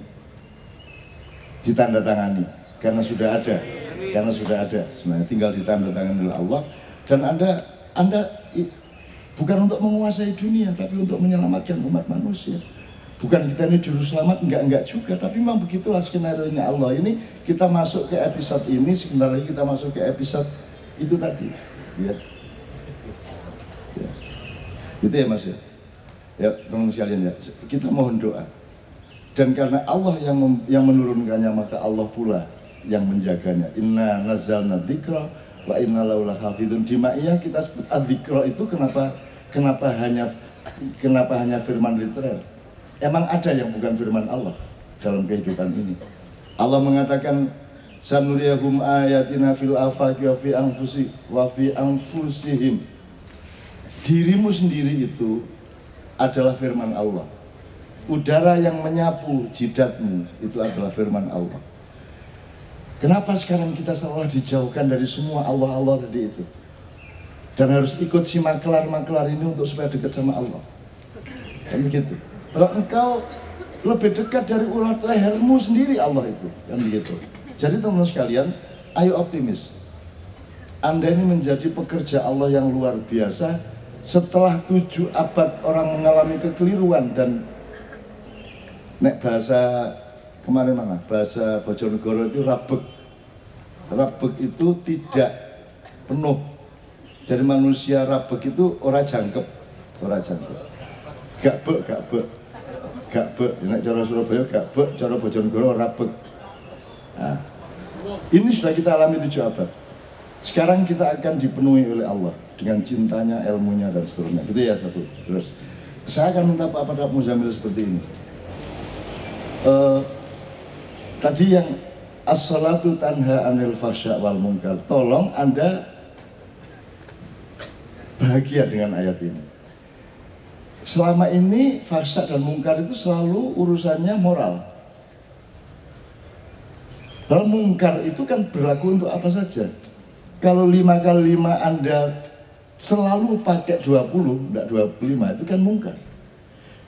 ditandatangani karena sudah ada. Sebenarnya tinggal ditandatangani oleh Allah. Dan Anda bukan untuk menguasai dunia, tapi untuk menyelamatkan umat manusia. Bukan kita ini juru selamat, enggak juga. Tapi memang begitulah skenario-nya Allah. Ini kita masuk ke episode ini, sebentar lagi kita masuk ke episode itu tadi. Ya. Gitu ya Mas ya. Ya teman-teman sekalian ya. Kita mohon doa. Dan karena Allah yang menurunkannya, maka Allah pula yang menjaganya. Inna nazzalna dzikra wa inna lahu lahafidun. Di Ma'iyah kita sebut adzikra itu kenapa hanya firman literal? Emang ada yang bukan firman Allah dalam kehidupan ini? Allah mengatakan sanuriyahum ayatina fil afaqi wa fi anfusihim. Dirimu sendiri itu adalah firman Allah. Udara yang menyapu jidatmu itu adalah firman Allah. Kenapa sekarang kita seolah dijauhkan dari semua Allah tadi itu? Dan harus ikut si maklar ini untuk supaya dekat sama Allah. Kan begitu. Kalau engkau lebih dekat dari ulat lehermu sendiri Allah itu. Kan begitu. Jadi teman-teman sekalian, ayo optimis. Anda ini menjadi pekerja Allah yang luar biasa. Setelah 7 abad orang mengalami kekeliruan dan bahasa kemarin bahasa Bojonegoro itu rabek itu tidak penuh. Jadi manusia rabek itu ora jangkep. Gak nek cara Surabaya gak cara Bojonegoro rabek. Nah, ini sudah kita alami 7 abad. Sekarang kita akan dipenuhi oleh Allah dengan cintanya, ilmunya, dan seterusnya. Gitu ya satu. Terus saya akan minta Pak Muzamil seperti ini. Tadi yang as-salatu tanha anil fahsya wal munkar. Tolong Anda bahagia dengan ayat ini. Selama ini fahsya dan munkar itu selalu urusannya moral. Kalau munkar itu kan berlaku untuk apa saja. Kalau 5 kali 5 Anda selalu pakai 20, enggak 25, itu kan mungkar.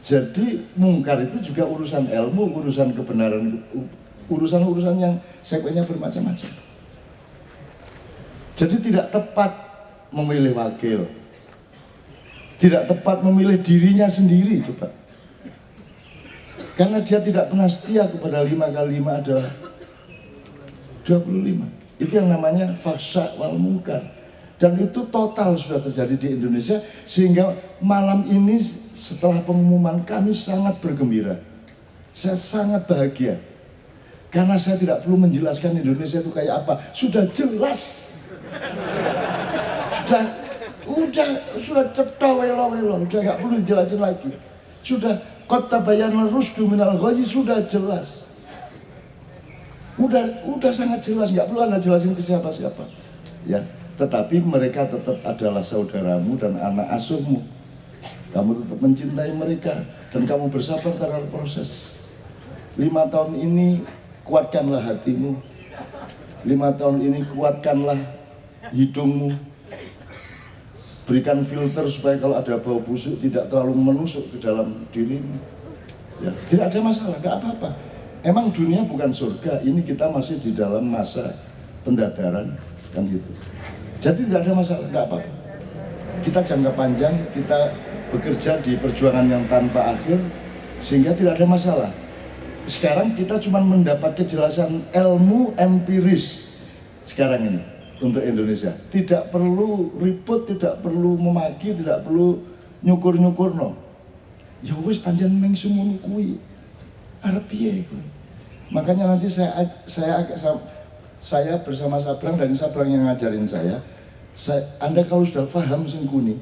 Jadi mungkar itu juga urusan ilmu, urusan kebenaran, urusan yang sekuensinya bermacam-macam. Jadi tidak tepat memilih wakil, Tidak tepat memilih dirinya sendiri, coba. Karena dia tidak pernah setia kepada 5 kali 5 adalah 25. Itu yang namanya fahsya wal munkar. Dan itu total sudah terjadi di Indonesia. Sehingga malam ini setelah pengumuman kami sangat bergembira. Saya sangat bahagia. Karena saya tidak perlu menjelaskan Indonesia itu kayak apa. Sudah jelas. Sudah cetok welo-welo. Udah nggak perlu dijelasin lagi. Sudah qad tabayyana rusdu minal ghayy, sudah jelas. Udah sangat jelas, nggak perlu Anda jelasin ke siapa-siapa. Ya, tetapi mereka tetap adalah saudaramu dan anak asuhmu. Kamu tetap mencintai mereka dan kamu bersabar terhadap proses. 5 tahun ini kuatkanlah hatimu. 5 tahun ini kuatkanlah hidungmu. Berikan filter supaya kalau ada bau busuk tidak terlalu menusuk ke dalam dirimu. Ya, tidak ada masalah, nggak apa-apa. Emang dunia bukan surga, ini kita masih di dalam masa pendadaran kan gitu. Jadi tidak ada masalah, nggak apa-apa. Kita jangka panjang, kita bekerja di perjuangan yang tanpa akhir, sehingga tidak ada masalah. Sekarang kita cuma mendapat kejelasan ilmu empiris sekarang ini untuk Indonesia. Tidak perlu ribut, tidak perlu memaki, tidak perlu nyukur-nyukur no. Ya wis pancen meng semono kuwi. Arep piye kuwi? Makanya nanti saya bersama Sabrang dan Sabrang yang ngajarin saya, Anda kalau sudah paham Sengkuni,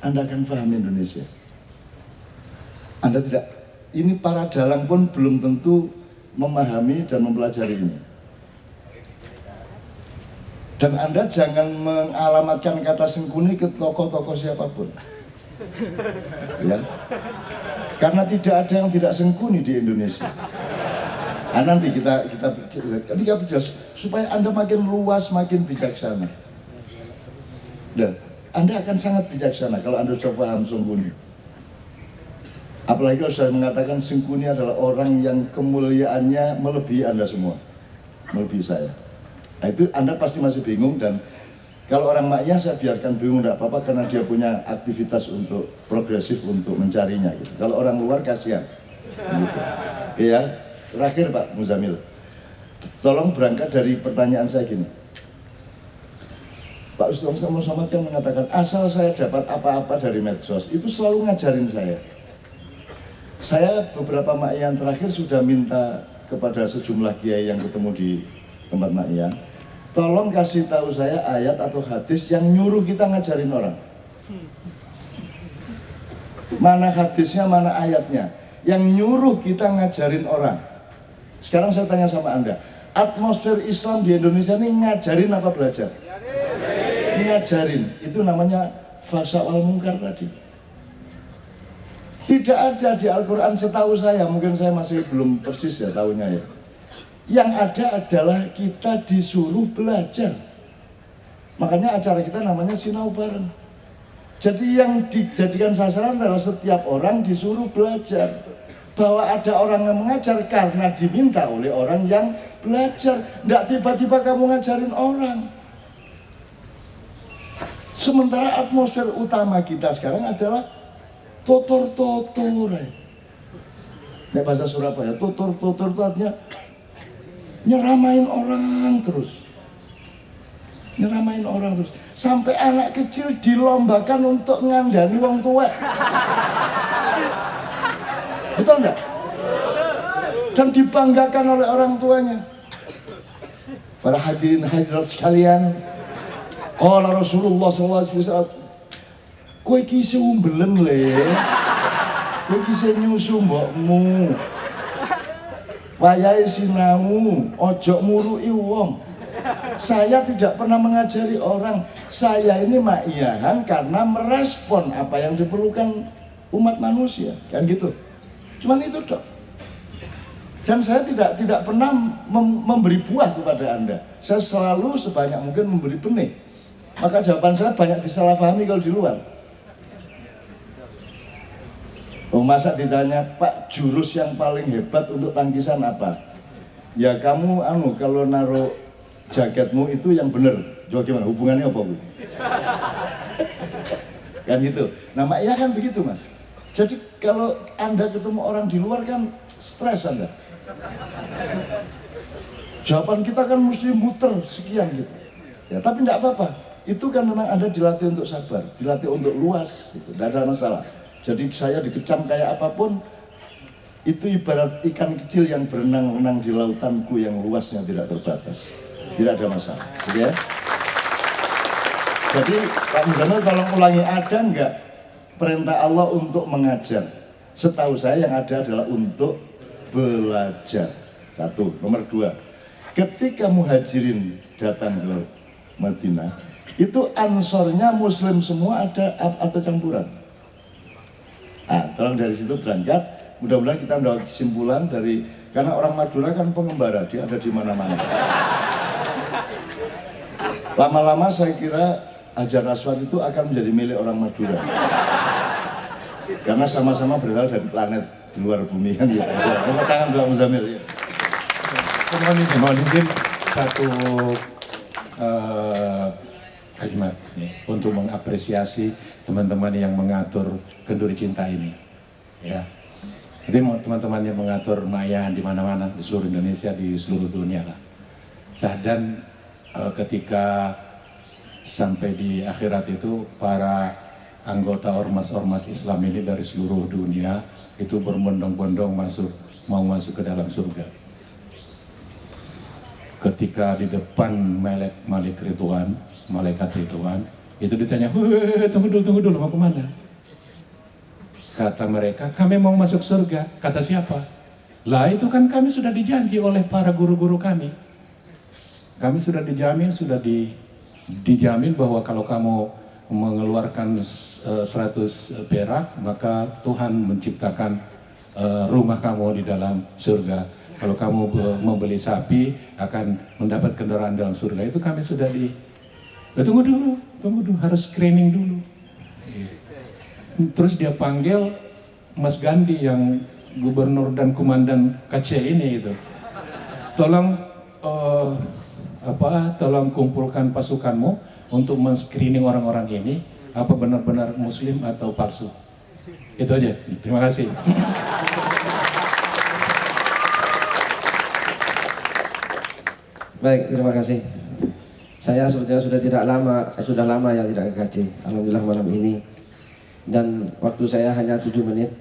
Anda akan paham Indonesia. Anda tidak, ini para dalang pun belum tentu memahami dan mempelajari ini. Dan Anda jangan mengalamatkan kata Sengkuni ke tokoh-tokoh siapapun. Ya. Karena tidak ada yang tidak Sengkuni di Indonesia. Nah, nanti kita berjelas supaya Anda makin luas, makin bijaksana. Nah, Anda akan sangat bijaksana kalau Anda sudah paham Sengkuni. Apalagi kalau saya mengatakan Sengkuni adalah orang yang kemuliaannya melebihi Anda semua, melebihi saya. Nah, itu Anda pasti masih bingung, dan kalau orang maknya saya biarkan bingung, tidak apa-apa, karena dia punya aktivitas untuk progresif untuk mencarinya. Gitu. Kalau orang luar kasihan. Gitu. Oke ya, terakhir Pak Muzamil, tolong berangkat dari pertanyaan saya gini. Pak Ustaz Somad kan mengatakan asal saya dapat apa-apa dari medsos, itu selalu ngajarin saya. Saya beberapa makyan terakhir sudah minta kepada sejumlah kiai yang ketemu di tempat makyan, tolong kasih tahu saya ayat atau hadis yang nyuruh kita ngajarin orang. Mana hadisnya, mana ayatnya yang nyuruh kita ngajarin orang. Sekarang saya tanya sama Anda, atmosfer Islam di Indonesia ini ngajarin apa belajar? Ngajarin. Itu namanya fahsya wal munkar tadi. Tidak ada di Al-Quran setahu saya, mungkin saya masih belum persis ya tahunya ya. Yang ada adalah kita disuruh belajar. Makanya acara kita namanya Sinau Bareng. Jadi yang dijadikan sasaran adalah setiap orang disuruh belajar. Bahwa ada orang yang mengajar karena diminta oleh orang yang belajar. Tidak tiba-tiba kamu ngajarin orang. Sementara atmosfer utama kita sekarang adalah totor-totor. Ini bahasa Surabaya, totor-totor itu artinya nyeramain orang terus. Nyeramain orang terus. Sampai anak kecil dilombakan untuk ngandani wong tua. Betul enggak? Dan dibanggakan oleh orang tuanya. Para hadirin hadirat sekalian, qala Rasulullah SAW, kowe iki umbelen le. Kowe iki nyusu mbokmu. Wayahe sinau, ojo murui wong. Saya tidak pernah mengajari orang. Saya ini makyahan karena merespon apa yang diperlukan umat manusia, kan gitu. Cuman itu dok. Dan saya tidak pernah memberi buah kepada Anda. Saya selalu sebanyak mungkin memberi benih. Maka jawaban saya banyak disalahpahami kalau di luar. Oh, masa ditanya, Pak, jurus yang paling hebat untuk tangkisan apa? Ya kamu kalau naruh jaketmu itu yang bener. Coba gimana? Hubungannya apa Bu? Kan gitu. Nah Ma'iyah kan begitu Mas. Jadi kalau Anda ketemu orang di luar kan stres Anda. Jawaban kita kan mesti muter sekian gitu. Ya tapi tidak apa-apa. Itu kan memang Anda dilatih untuk sabar, dilatih untuk luas, gitu. Tidak ada masalah. Jadi saya dikecam kayak apapun, itu ibarat ikan kecil yang berenang-renang di lautanku yang luasnya tidak terbatas. Tidak ada masalah, gitu ya. Jadi Pak Muzamil tolong ulangi, ada nggak perintah Allah untuk mengajar? Setahu saya yang ada adalah untuk belajar. Satu, nomor dua, ketika muhajirin datang ke Madinah, itu ansornya muslim semua ada atau campuran? Nah, tolong dari situ berangkat. Mudah-mudahan kita mendapat kesimpulan dari, karena orang Madura kan pengembara, dia ada di mana-mana. Lama-lama saya kira Hajar Aswad itu akan menjadi milik orang Madura. Karena sama-sama berasal dari planet di luar bumi kan gitu. Tepuk tangan Pak Muzamil. Ya. Mohon izin satu kalimat nih, untuk mengapresiasi teman-teman yang mengatur Kenduri Cinta ini. Ya. Jadi teman-teman yang mengatur Ma'iyah di mana-mana di seluruh Indonesia, di seluruh dunia lah. Dan ketika sampai di akhirat itu para anggota ormas-ormas Islam ini dari seluruh dunia itu berbondong-bondong mau masuk ke dalam surga. Ketika di depan malaikat Ridwan itu ditanya, tunggu dulu mau kemana? Kata mereka, kami mau masuk surga. Kata siapa? Lah itu kan kami sudah dijanji oleh para guru-guru kami. Kami sudah dijamin bahwa kalau kamu mengeluarkan 100 perak, maka Tuhan menciptakan rumah kamu di dalam surga. Kalau kamu membeli sapi, akan mendapat kendaraan dalam surga. Itu kami sudah tunggu dulu, harus screening dulu. Terus dia panggil Mas Gandhi yang gubernur dan komandan KC ini itu. Tolong tolong kumpulkan pasukanmu untuk men-screening orang-orang ini, apa benar-benar muslim atau palsu. Itu aja. Terima kasih. Baik, terima kasih. Saya sebetulnya sudah lama ya tidak ke KC. Alhamdulillah malam ini. Dan waktu saya hanya 7 menit.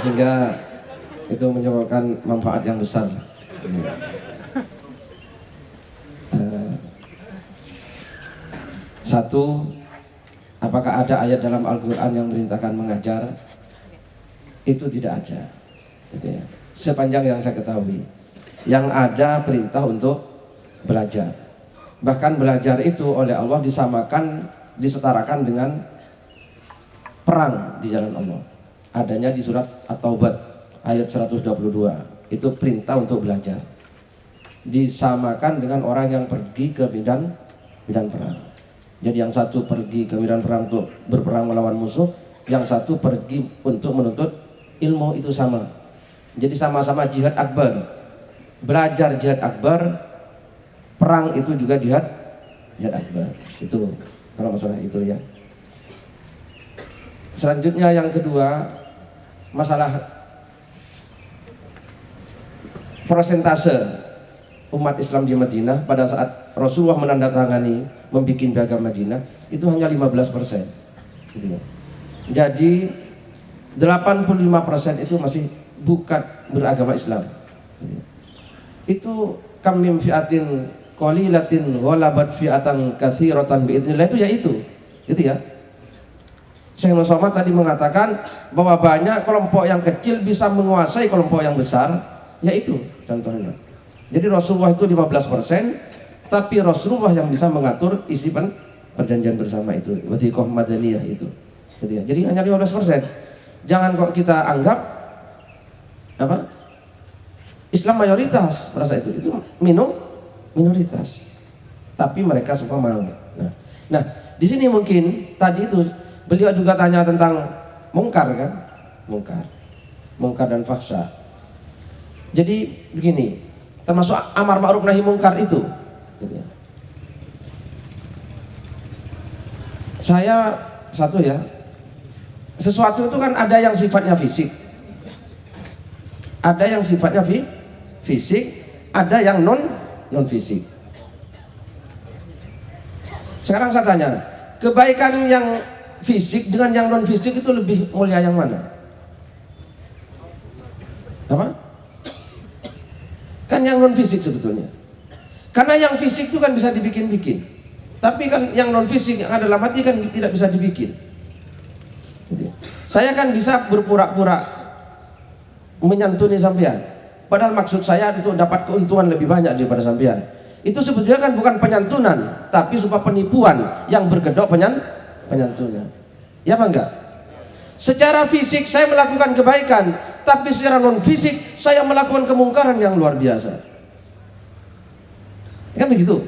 Sehingga itu menyebabkan manfaat yang besar. Satu, apakah ada ayat dalam Al-Quran yang merintahkan mengajar? Itu tidak ada, gitu ya. Sepanjang yang saya ketahui, yang ada perintah untuk belajar. Bahkan belajar itu oleh Allah disetarakan dengan perang di jalan Allah. Adanya di surat At-Taubah ayat 122. Itu perintah untuk belajar. Disamakan dengan orang yang pergi ke medan perang. Jadi yang satu pergi ke medan perang untuk berperang melawan musuh, yang satu pergi untuk menuntut ilmu, itu sama. Jadi sama-sama jihad akbar. Belajar jihad akbar, perang itu juga jihad akbar. Itu kalau masalah itu ya. Selanjutnya yang kedua, masalah persentase umat Islam di Madinah pada saat Rasulullah menandatangani membuat piagam Madinah itu hanya 15%. Gitu ya. Jadi 85% itu masih bukan beragama Islam. Itu kam min fi'atin qalilatin ghalabat fi'atan katsiratan biidznillah, itu ya itu ya. Syekh Muhammad tadi mengatakan bahwa banyak kelompok yang kecil bisa menguasai kelompok yang besar, yaitu contohnya. Jadi Rasulullah itu 15%, tapi Rasulullah yang bisa mengatur isi perjanjian bersama itu, wathiqah madaniyah itu. Gitu ya. Jadi hanya 15%. Jangan kok kita anggap Islam mayoritas merasa itu minoritas. Tapi mereka semua mau. Nah, di sini mungkin tadi itu beliau juga tanya tentang mungkar kan? Mungkar dan fahsya. Jadi begini, termasuk amar ma'ruf nahi mungkar itu. Gitu ya. Saya satu ya, sesuatu itu kan ada yang sifatnya fisik, ada yang sifatnya fisik, ada yang non fisik. Sekarang saya tanya, kebaikan yang fisik dengan yang non fisik itu lebih mulia yang mana? Apa? Kan yang non fisik sebetulnya. Karena yang fisik itu kan bisa dibikin-bikin. Tapi kan yang non fisik yang ada dalam hati kan tidak bisa dibikin. Saya kan bisa berpura-pura menyantuni sampean. Padahal maksud saya untuk dapat keuntungan lebih banyak daripada sampean. Itu sebetulnya kan bukan penyantunan, tapi sebuah penipuan yang berkedok penyantunan. Ya apa enggak? Secara fisik saya melakukan kebaikan, tapi secara non fisik saya melakukan kemungkaran yang luar biasa. Kan begitu.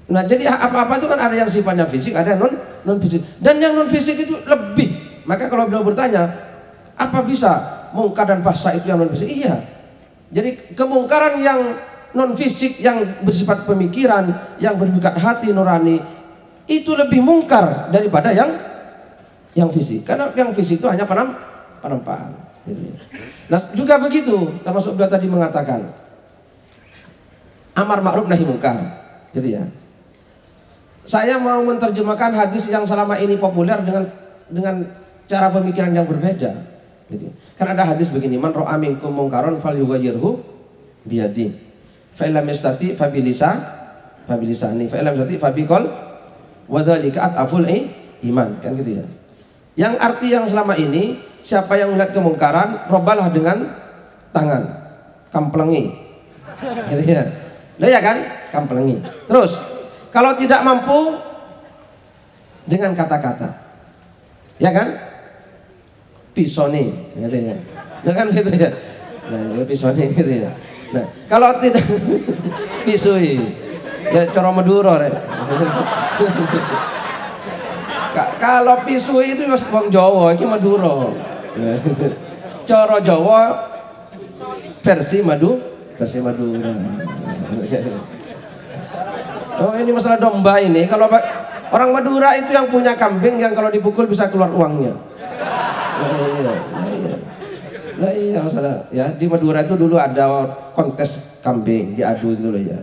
Nah, jadi apa-apa itu kan ada yang sifatnya fisik, ada yang non fisik. Dan yang non fisik itu lebih. Maka kalau beliau bertanya, apa bisa mungkar dan fahsya itu yang non fisik? Iya. Jadi kemungkaran yang non fisik yang bersifat pemikiran, yang berbikat hati nurani, itu lebih mungkar daripada yang fisik. Karena yang fisik itu hanya penampakan. Nah, juga begitu, termasuk beliau tadi mengatakan amar ma'ruf nahi mungkar, gitu ya. Saya mau menerjemahkan hadis yang selama ini populer dengan cara pemikiran yang berbeda, gitu. Kan ada hadis begini, man ra'a minkum mungkaron falyughayyirhu biyadihi, fa illam yastati fa bilisani, fa illam yastati fa biqal wa dzalika at'aful iman, kan gitu ya. Yang arti yang selama ini, siapa yang melihat kemungkaran, robalah dengan tangan, kamplengi, gitu ya. Nah ya kan, kamplengi. Terus kalau tidak mampu, dengan kata-kata, ya kan, pisoni, gitu ya. Ya kan gitu ya. Nah, pisoni gitu ya. Nah, kalau tidak pisui, ya coro Madura rek. Kalau pisui itu mas wong Jawa, ini Madura. Coro Jawa versi Madura. Oh, ini masalah domba ini. Kalau orang Madura itu yang punya kambing yang kalau dipukul bisa keluar uangnya. Nah iya masalah ya, di Madura itu dulu ada kontes kambing diadu gitu loh ya.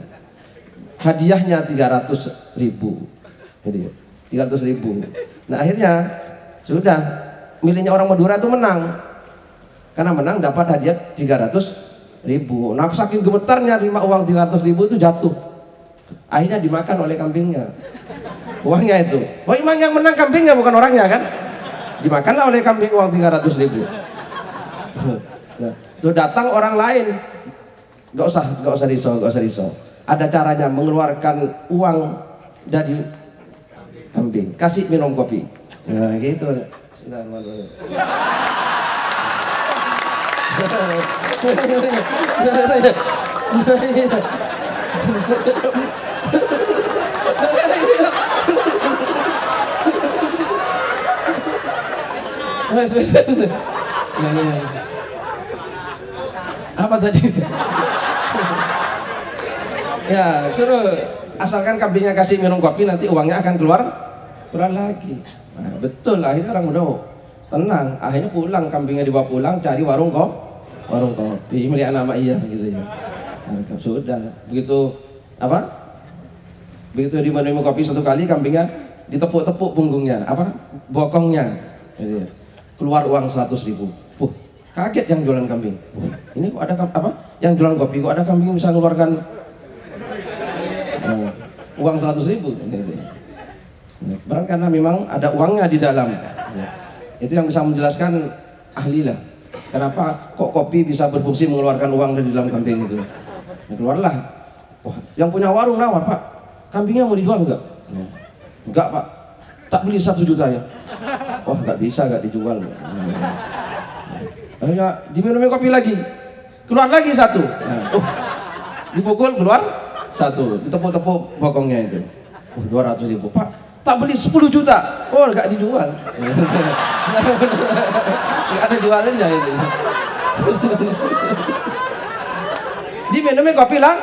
Hadiahnya 300.000 gitu ya. 300.000. Nah akhirnya sudah milihnya orang Madura itu menang. Karena menang dapat hadiah 300.000. Nah saking gemetarnya terima uang 300.000 itu jatuh. Akhirnya dimakan oleh kambingnya. Uangnya itu. Oh emang yang menang kambingnya bukan orangnya kan? Dimakanlah oleh kambing uang 300.000. Nah, tuh datang orang lain. Gak usah risau. Ada caranya mengeluarkan uang dari kambing. Kasih minum kopi. Nah gitu. Apa tadi? Ya suruh asalkan kambingnya kasih minum kopi nanti uangnya akan keluar lagi. Nah, betul akhirnya orang udah tenang. Akhirnya pulang kambingnya dibawa pulang cari warung kopi milik anak iya gitu ya. Nah, sudah begitu apa? Begitu diminum kopi satu kali kambingnya ditepuk-tepuk punggungnya bokongnya gitu ya. Keluar uang 100.000. Kaget yang jualan kambing. Ini kok ada yang jualan kopi kok ada kambing bisa mengeluarkan uang 100.000 gitu. Barang karena memang ada uangnya di dalam. Itu yang bisa menjelaskan ahli lah. Kenapa kok kopi bisa berfungsi mengeluarkan uang dari dalam kambing itu? Keluarlah. Wah, yang punya warung nawar, Pak. Kambingnya mau dijual enggak? Enggak, Pak. Tak beli 1 juta ya. Wah, enggak bisa, enggak dijual. Akhirnya diminum kopi lagi. Keluar lagi 1. Nah, dipukul keluar 1. Ditepuk-tepuk bokongnya itu. 200.000. Pak, tak beli 10 juta. Oh, enggak dijual. Enggak ada jualannya itu. Diminum kopi lah.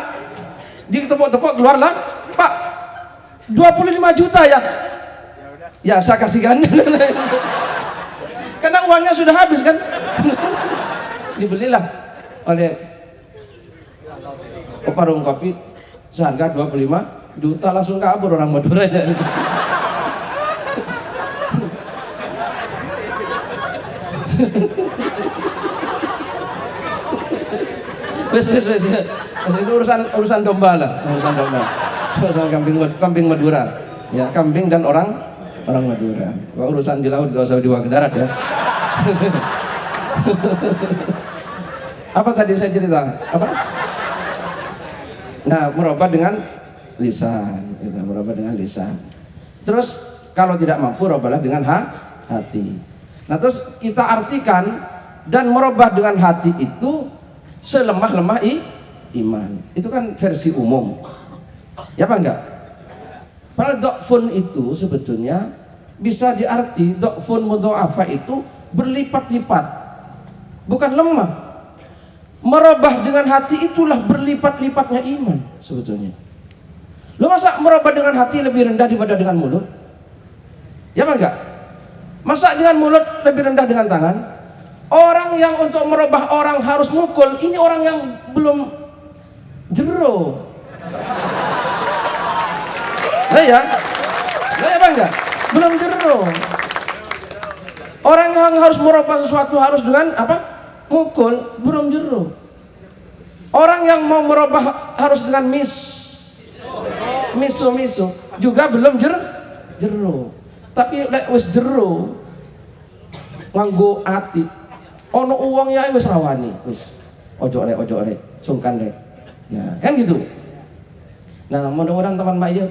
Ditepuk-tepuk keluar lah. Pak, 25 juta ya. Ya saya kasih ganda. Karena uangnya sudah habis kan. Dibelilah oleh warung kopi seharga 25 juta, langsung kabur orang Madura. Wes itu urusan domba lah, urusan kambing Madura, ya kambing dan orang Madura. Kalau urusan di laut gak usah dibawa ke darat ya. Apa tadi saya cerita? Apa? Nah, merubah dengan lisan, gitu, merubah dengan lisan. Terus kalau tidak mampu, rubahlah dengan hati. Nah, terus kita artikan dan merubah dengan hati itu selemah-lemah iman. Itu kan versi umum. Ya apa enggak? Padahal dokfun itu sebetulnya bisa diarti dokfun mudho'afa itu berlipat-lipat, bukan lemah. Merubah dengan hati itulah berlipat-lipatnya iman sebetulnya. Lo masa merubah dengan hati lebih rendah daripada dengan mulut? Ya apa enggak? Masa dengan mulut lebih rendah dengan tangan? Orang yang untuk merubah orang harus mukul, ini orang yang belum jero. Lah ya apa enggak? Belum jero. Orang yang harus merubah sesuatu harus dengan apa? Mukul, belum jero. Orang yang mau merubah harus dengan miso juga belum jero. Tapi lek wis jero nganggo ati ono uang ya wis rawani, wis ojo rek sungkan rek. Nah, kan gitu. Nah, mudah-mudahan teman Mbak Iya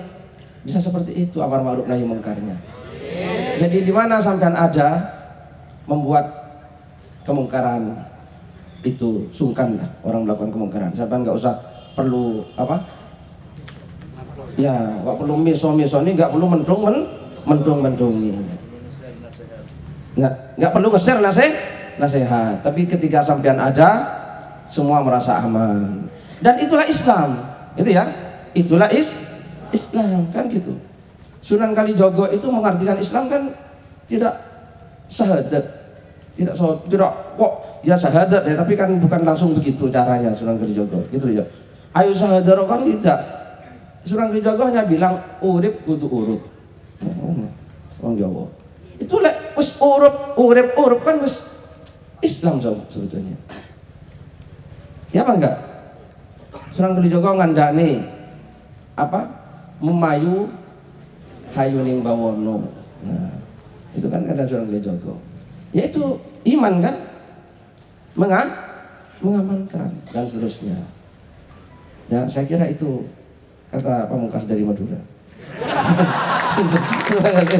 bisa seperti itu amar ma'ruf nahi mungkarnya. Jadi di mana sampean ada membuat kemungkaran itu sungkan lah orang melakukan kemungkaran. Sampean nggak usah perlu apa? Ya, nggak perlu miso ini, nggak perlu mendung-mendungi. Nggak perlu nge-share nasihat. Tapi ketika sampean ada, semua merasa aman. Dan itulah Islam, gitu ya. Itulah Islam kan gitu. Sunan Kalijogo itu mengartikan Islam kan tidak syahadat, tidak kok ya syahadat ya, tapi kan bukan langsung begitu caranya Sunan Kalijogo, gitu ya. Ayo syahadat kan tidak. Sunan Kalijogo hanya bilang urip kudu urup. Wong Jawa. Itu lek wis urip kan wis Islam sebetulnya. Ya apa enggak? Sunan Kalijogo ngandani apa? Memayu hayuning bawono. Nah, itu kan kata Sunan Kalijogo. Yaitu iman kan? Mengamankan dan seterusnya. Ya, saya kira itu kata pamungkas dari Madura. Terima kasih.